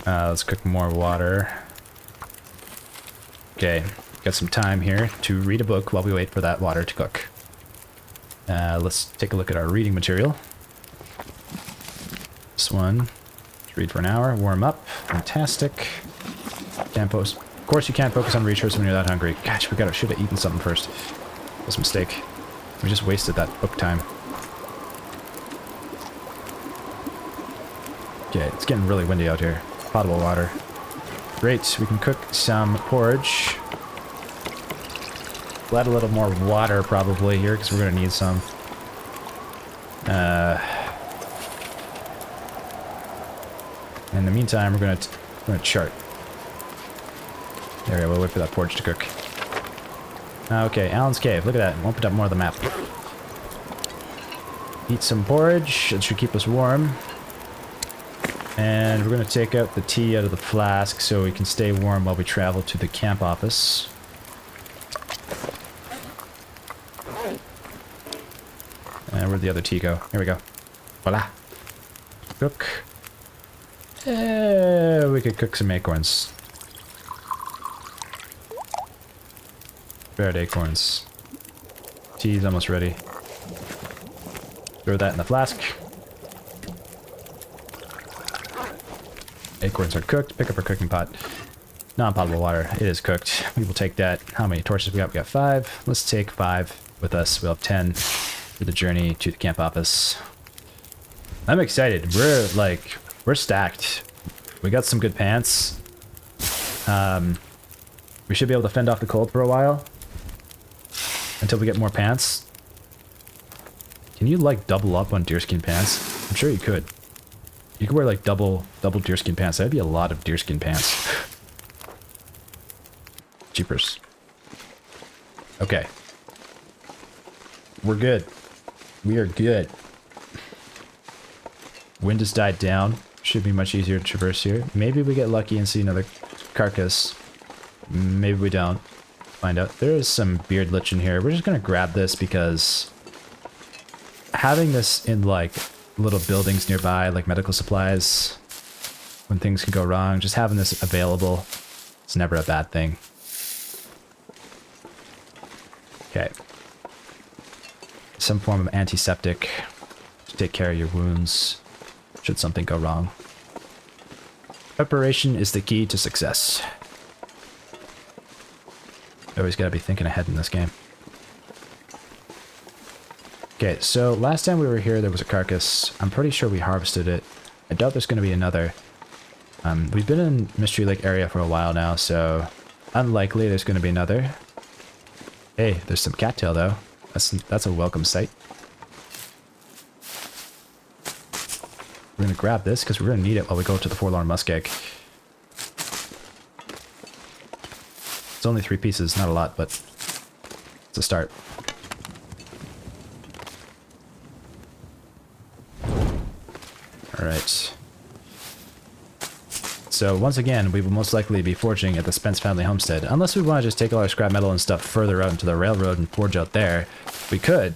Let's cook more water. Okay, got some time here to read a book while we wait for that water to cook. Let's take a look at our reading material. This one. Let's read for an hour. Warm up. Fantastic. Can't post. Of course you can't focus on research when you're that hungry. Gosh, should have eaten something first. That's a mistake. We just wasted that book time. Okay, it's getting really windy out here. Potable water. Great, we can cook some porridge. We'll add a little more water probably here, because we're going to need some. In the meantime, we're going to chart. There we go, we'll wait for that porridge to cook. Okay, Alan's Cave, look at that. Won't put up more of the map. Eat some porridge, it should keep us warm. And we're going to take out the tea out of the flask so we can stay warm while we travel to the camp office. And where'd the other tea go? Here we go. Voila. Cook. We could cook some acorns. Prepared acorns. Tea's almost ready. Throw that in the flask. Acorns are cooked. Pick up our cooking pot. Non-potable water. It is cooked. We will take that. How many torches we got? We got 5. Let's take 5 with us. We'll have 10 for the journey to the camp office. I'm excited. We're stacked. We got some good pants. We should be able to fend off the cold for a while. Until we get more pants. Can you, like, double up on deerskin pants? I'm sure you could. You could wear, like, double deerskin pants. That'd be a lot of deerskin pants. Jeepers. Okay. We're good. We are good. Wind has died down. Should be much easier to traverse here. Maybe we get lucky and see another carcass. Maybe we don't. Find out. There is some beard lich in here. We're just gonna grab this because having this in like little buildings nearby, like medical supplies, when things can go wrong, just having this available, it's never a bad thing. Okay. Some form of antiseptic to take care of your wounds should something go wrong. Preparation is the key to success. Always gotta be thinking ahead in this game. Okay, so last time we were here there was a carcass. I'm pretty sure we harvested it. I doubt there's gonna be another. We've been in Mystery Lake area for a while now, so unlikely there's gonna be another. Hey, there's some cattail though. That's a welcome sight. We're gonna grab this because we're gonna need it while we go to the Forlorn Muskeg. It's only 3 pieces, not a lot, but it's a start. Alright. So once again, we will most likely be forging at the Spence family homestead. Unless we want to just take all our scrap metal and stuff further out into the railroad and forge out there. We could.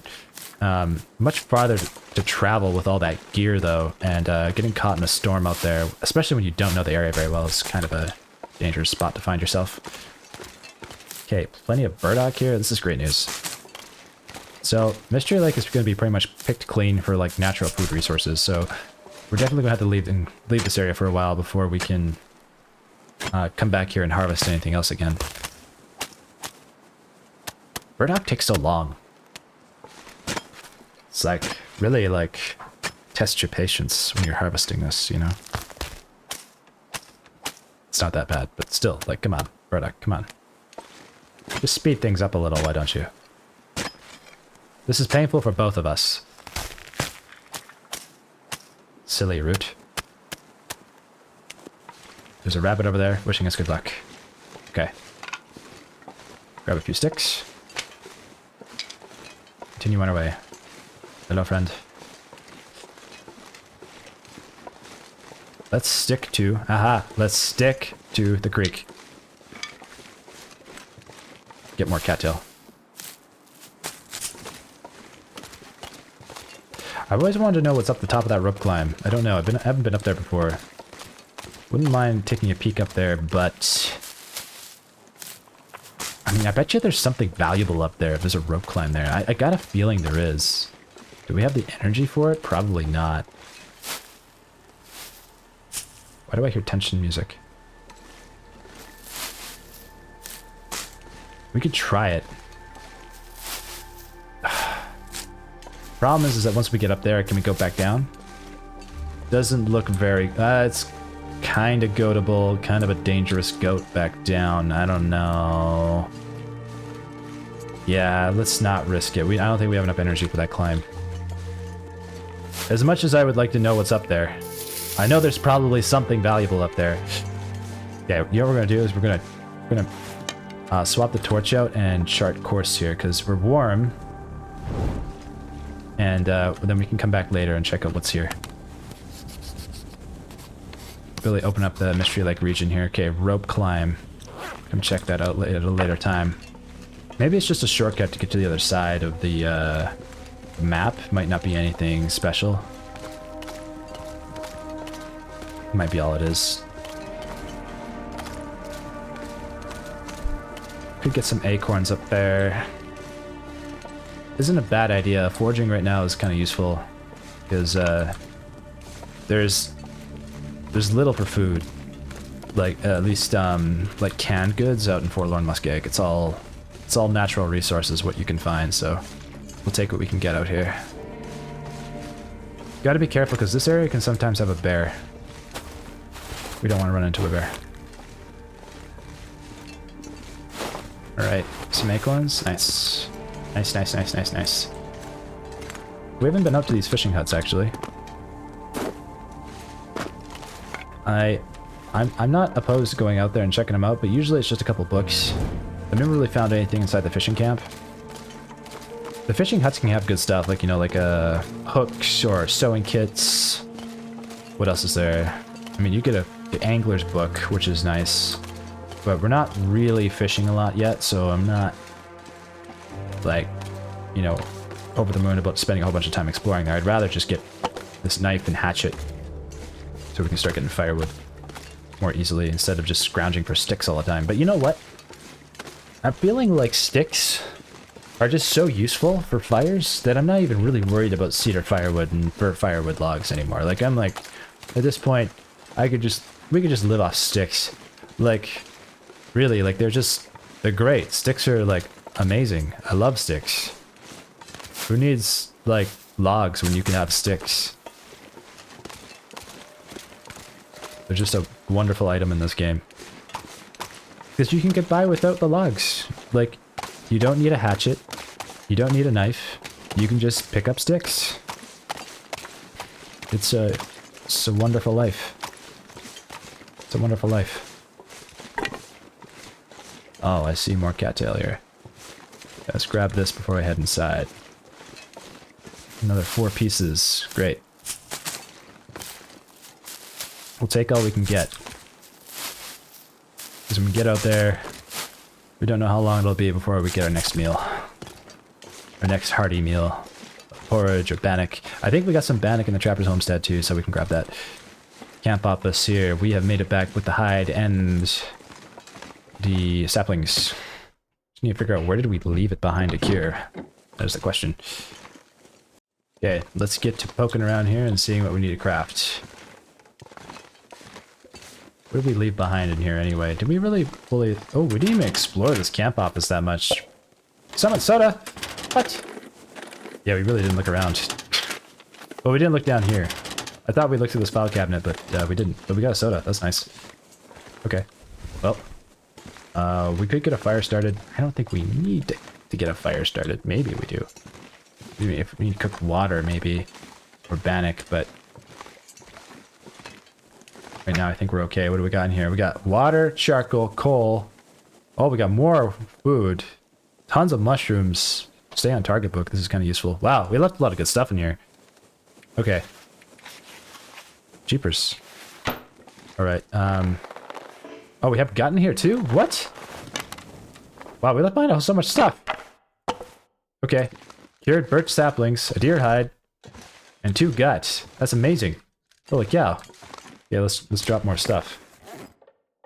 Much farther to travel with all that gear though, and getting caught in a storm out there, especially when you don't know the area very well, is kind of a dangerous spot to find yourself. Okay, plenty of burdock here. This is great news. So Mystery Lake is going to be pretty much picked clean for like natural food resources, so we're definitely going to have to leave this area for a while before we can come back here and harvest anything else again. Burdock takes so long. It's like, really like, test your patience when you're harvesting this, you know? It's not that bad, but still, like, come on, burdock, come on. Just speed things up a little, why don't you? This is painful for both of us. Silly root. There's a rabbit over there wishing us good luck. Okay. Grab a few sticks. Continue on our way. Hello, friend. Let's stick to... Aha! Let's stick to the creek. Get more cattail. I've always wanted to know what's up the top of that rope climb. I don't know. I haven't been up there before. Wouldn't mind taking a peek up there, but... I mean, I bet you there's something valuable up there if there's a rope climb there. I got a feeling there is. Do we have the energy for it? Probably not. Why do I hear tension music? We could try it. Problem is that once we get up there, can we go back down? Doesn't look very... it's kind of goatable, kind of a dangerous goat back down. I don't know. Yeah, let's not risk it. I don't think we have enough energy for that climb. As much as I would like to know what's up there, I know there's probably something valuable up there. Yeah, you know what we're gonna do is we're gonna swap the torch out and chart course here because we're warm. And then we can come back later and check out what's here. Really open up the Mystery Lake region here. Okay, rope climb. Come check that out at a later time. Maybe it's just a shortcut to get to the other side of the map. Might not be anything special. Might be all it is. Could get some acorns up there. Isn't a bad idea. Forging right now is kind of useful because there's little for food. Like at least like canned goods out in Forlorn Muskeg. It's all natural resources what you can find. So we'll take what we can get out here. Got to be careful because this area can sometimes have a bear. We don't want to run into a bear. All right, some acorns. Nice. Nice, nice, nice, nice, nice. We haven't been up to these fishing huts, actually. I'm not opposed to going out there and checking them out, but usually it's just a couple books. I've never really found anything inside the fishing camp. The fishing huts can have good stuff, like, you know, like hooks or sewing kits. What else is there? I mean, you get the angler's book, which is nice. But we're not really fishing a lot yet, so I'm not, like, you know, over the moon about spending a whole bunch of time exploring there. I'd rather just get this knife and hatchet so we can start getting firewood more easily instead of just scrounging for sticks all the time. But you know what? I'm feeling like sticks are just so useful for fires that I'm not even really worried about cedar firewood and burnt firewood logs anymore. Like, I'm like, at this point, we could just live off sticks. Like, really, like, they're great. Sticks are, like, amazing. I love sticks. Who needs, like, logs when you can have sticks? They're just a wonderful item in this game. Because you can get by without the logs. Like, you don't need a hatchet. You don't need a knife. You can just pick up sticks. It's a wonderful life. It's a wonderful life. Oh, I see more cattail here. Let's grab this before I head inside. Another 4 pieces. Great. We'll take all we can get. Because when we get out there, we don't know how long it'll be before we get our next meal. Our next hearty meal. Porridge or bannock. I think we got some bannock in the Trapper's Homestead too, so we can grab that. Camp office here. We have made it back with the hide and the saplings. Just need to figure out where did we leave it behind to cure. That is the question. Okay, let's get to poking around here and seeing what we need to craft. What did we leave behind in here anyway? Did we really fully... Oh, we didn't even explore this camp office that much. Summon soda! What? Yeah, we really didn't look around. Well, we didn't look down here. I thought we looked through this file cabinet, but we didn't. But we got a soda. That's nice. Okay. Well, we could get a fire started. I don't think we need to get a fire started. Maybe we do. Maybe if we need cooked water, maybe. Or bannock, but... Right now, I think we're okay. What do we got in here? We got water, charcoal, coal. Oh, we got more food. Tons of mushrooms. Stay on target book. This is kind of useful. Wow, we left a lot of good stuff in here. Okay. Jeepers. Alright, oh, we have gotten here too? What? Wow, we left behind so much stuff. Okay. Cured birch saplings, a deer hide, and 2 guts. That's amazing. Holy cow. Yeah, let's drop more stuff.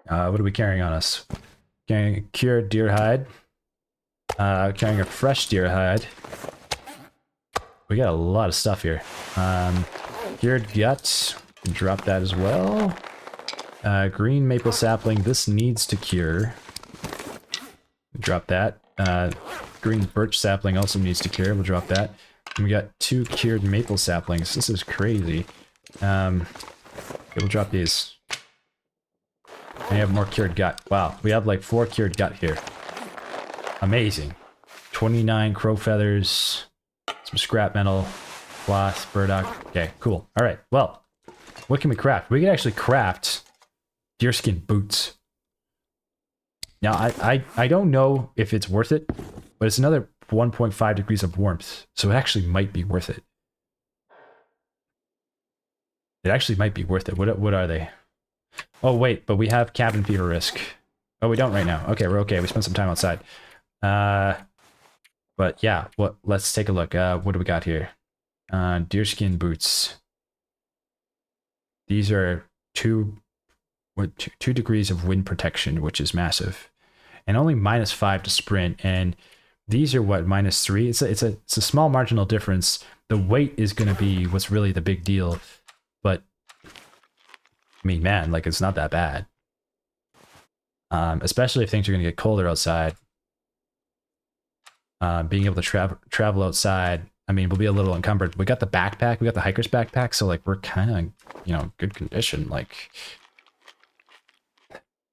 What are we carrying on us? Carrying a cured deer hide. Carrying a fresh deer hide. We got a lot of stuff here. Cured gut. Drop that as well. Green maple sapling. This needs to cure. Drop that. Green birch sapling also needs to cure. We'll drop that. And we got 2 cured maple saplings. This is crazy. Okay, we'll drop these. And we have more cured gut. Wow, we have like 4 cured gut here. Amazing. 29 crow feathers, some scrap metal, cloth, burdock. Okay, cool. All right, well, what can we craft? We can actually craft deerskin boots. Now, I don't know if it's worth it, but it's another 1.5 degrees of warmth, so it actually might be worth it. It actually might be worth it. What are they? Oh, wait, but we have cabin fever risk. Oh, we don't right now. Okay, we're okay. We spent some time outside. But yeah, let's take a look. What do we got here? Deerskin boots. These are 2 degrees of wind protection, which is massive. And only -5 to sprint. And these are what, -3? It's a small marginal difference. The weight is going to be what's really the big deal. But, I mean, man, like, it's not that bad. Especially if things are going to get colder outside. Being able to travel outside, I mean, we'll be a little encumbered. We got the backpack, we got the hiker's backpack, so, like, we're kind of, you know, good condition. Like,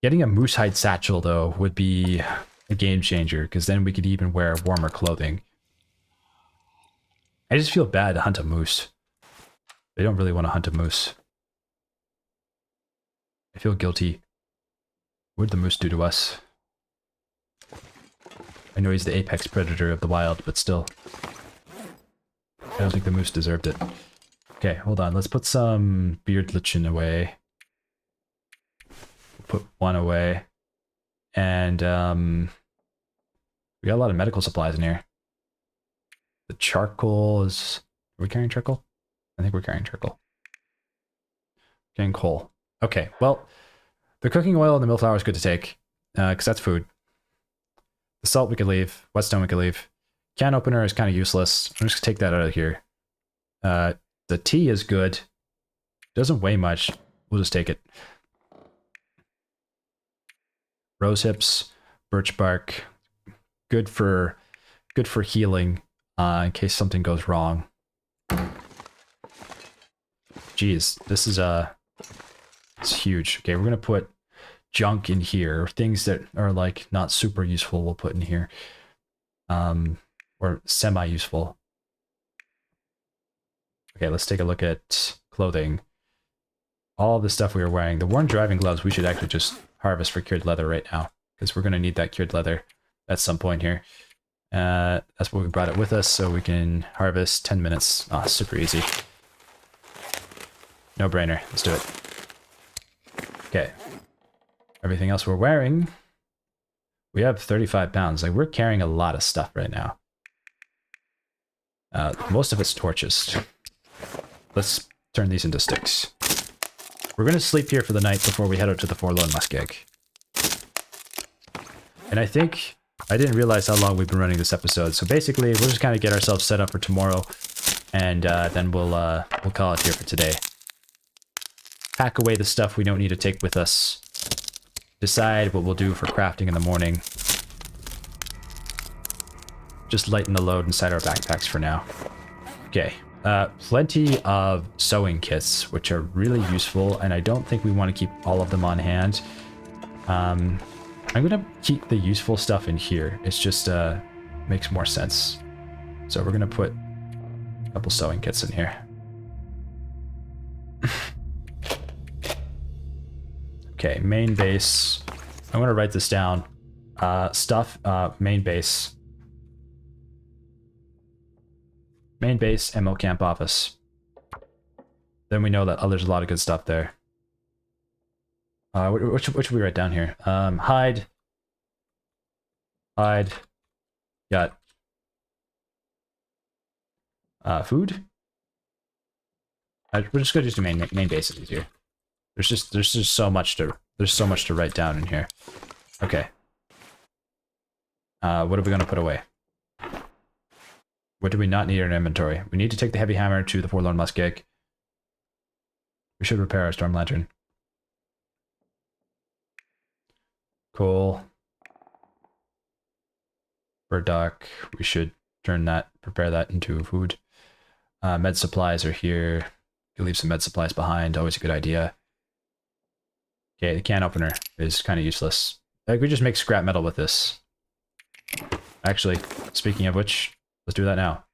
getting a moose hide satchel, though, would be a game changer, because then we could even wear warmer clothing. I just feel bad to hunt a moose. I don't really want to hunt a moose. I feel guilty. What did the moose do to us? I know he's the apex predator of the wild, but still. I don't think the moose deserved it. Okay, hold on. Let's put some beard lichen away. Put one away. And we got a lot of medical supplies in here. The charcoal is... Are we carrying charcoal? I think we're carrying charcoal. Getting coal. Okay, well, the cooking oil and the millflour is good to take, because that's food. The salt we could leave. Whetstone we could leave. Can opener is kind of useless. I'm just going to take that out of here. The tea is good. Doesn't weigh much. We'll just take it. Rose hips, birch bark. Good for healing, in case something goes wrong. Jeez, this is it's huge. Okay, we're gonna put junk in here. Things that are like not super useful we'll put in here. Or semi-useful. Okay, let's take a look at clothing. All the stuff we were wearing. The worn driving gloves we should actually just harvest for cured leather right now, because we're gonna need that cured leather at some point here. That's what we brought it with us, so we can harvest 10 minutes. Ah, super easy. No brainer. Let's do it. Okay. Everything else we're wearing, we have 35 pounds. Like, we're carrying a lot of stuff right now. Most of it's torches. Let's turn these into sticks. We're going to sleep here for the night before we head out to the Forlorn Muskeg. And I think... I didn't realize how long we've been running this episode, so basically we'll just kind of get ourselves set up for tomorrow, and then we'll call it here for today. Pack away the stuff we don't need to take with us. Decide what we'll do for crafting in the morning. Just lighten the load inside our backpacks for now. Okay, plenty of sewing kits, which are really useful, and I don't think we want to keep all of them on hand. I'm gonna keep the useful stuff in here. It's just makes more sense. So we're gonna put a couple sewing kits in here. Okay, main base. I'm gonna write this down. Stuff, main base. Main base, ML camp office. Then we know that there's a lot of good stuff there. What should we write down here? Hide. Got food. We're just gonna use the main bases easier. There's just so much to write down in here. Okay. What are we gonna put away? What do we not need in our inventory? We need to take the heavy hammer to the Forlorn Muskeg. We should repair our storm lantern. Cool. Burdock. We should prepare that into food. Med supplies are here. You leave some med supplies behind. Always a good idea. Okay, the can opener is kind of useless. Like, we just make scrap metal with this. Actually, speaking of which, let's do that now.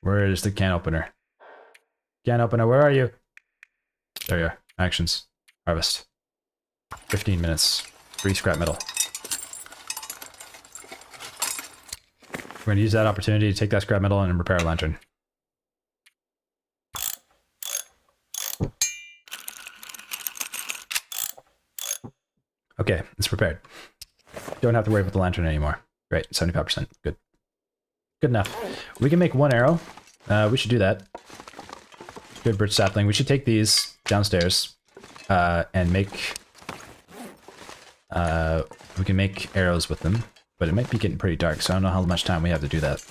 Where is the can opener? Can opener, where are you? There you are. Actions. Harvest. 15 minutes. Free scrap metal. We're going to use that opportunity to take that scrap metal and repair a lantern. Okay, it's prepared. Don't have to worry about the lantern anymore. Great, 75%. Good. Good enough. We can make one arrow. We should do that. Good birch sapling. We should take these downstairs and make... we can make arrows with them, but it might be getting pretty dark, so I don't know how much time we have to do that.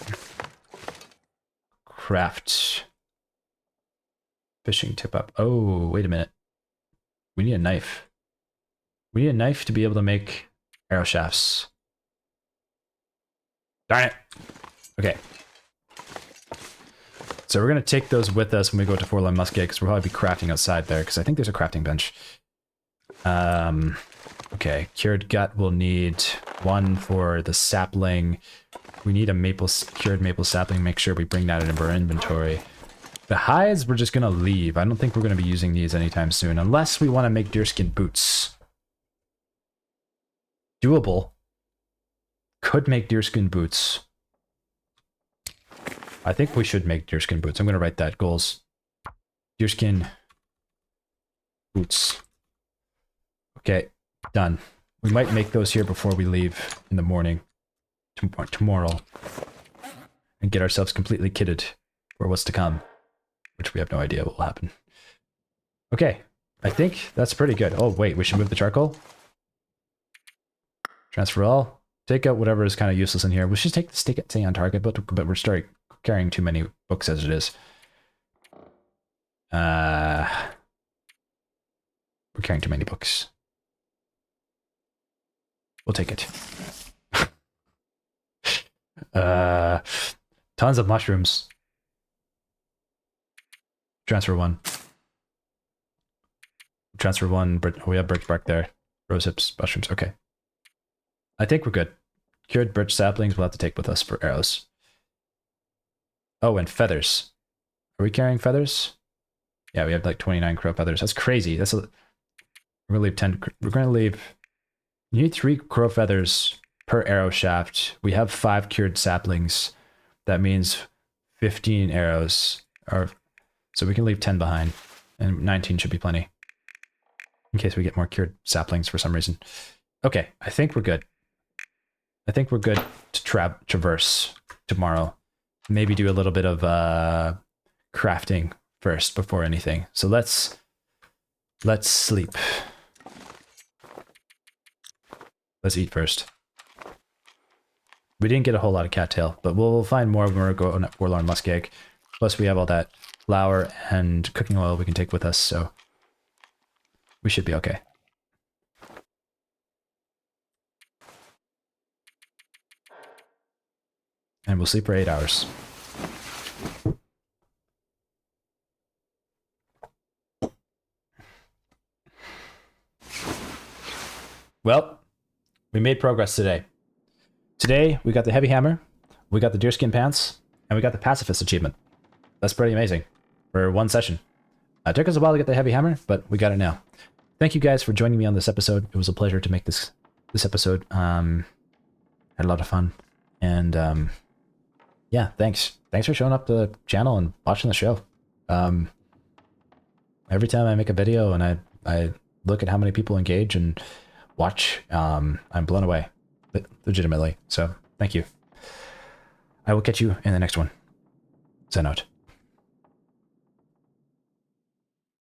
Craft. Fishing tip up. Oh, wait a minute. We need a knife. We need a knife to be able to make arrow shafts. Darn it. Okay. So we're going to take those with us when we go to Forlorn Muskeg, because we'll probably be crafting outside there, because I think there's a crafting bench. Okay, cured gut we'll need one for the sapling. We need a cured maple sapling. Make sure we bring that into our inventory. The hides we're just going to leave. I don't think we're going to be using these anytime soon, unless we want to make deerskin boots. Doable. Could make deerskin boots. I think we should make deerskin boots. I'm going to write that. Goals. Deerskin boots. Okay, done. We might make those here before we leave in the morning tomorrow and get ourselves completely kitted for what's to come, which we have no idea what will happen. Okay, I think that's pretty good. Oh, wait, we should move the charcoal. Transfer all. Take out whatever is kind of useless in here. We should take the stay on target, but we're starting carrying too many books as it is. We're carrying too many books. We'll take it. Tons of mushrooms. Transfer one. Transfer one. We have birch bark there. Rose hips, mushrooms. Okay. I think we're good. Cured birch saplings we'll have to take with us for arrows. Oh, and feathers. Are we carrying feathers? Yeah, we have like 29 crow feathers. That's crazy. We're gonna leave 10. We're gonna leave. You need 3 crow feathers per arrow shaft. We have 5 cured saplings. That means 15 arrows. So we can leave 10 behind, and 19 should be plenty in case we get more cured saplings for some reason. Okay, I think we're good. I think we're good to traverse tomorrow. Maybe do a little bit of crafting first before anything. So let's sleep. Let's eat first. We didn't get a whole lot of cattail, but we'll find more when we're going at Forlorn Muskeg. Plus we have all that flour and cooking oil we can take with us, so we should be okay. And we'll sleep for 8 hours. Well, we made progress today. Today, we got the heavy hammer, we got the deerskin pants, and we got the pacifist achievement. That's pretty amazing for one session. It took us a while to get the heavy hammer, but we got it now. Thank you guys for joining me on this episode. It was a pleasure to make this episode. Had a lot of fun. And yeah, thanks. Thanks for showing up to the channel and watching the show. Every time I make a video and I look at how many people engage and watch, I'm blown away, legitimately. So thank you. I will catch you in the next one. Sign out.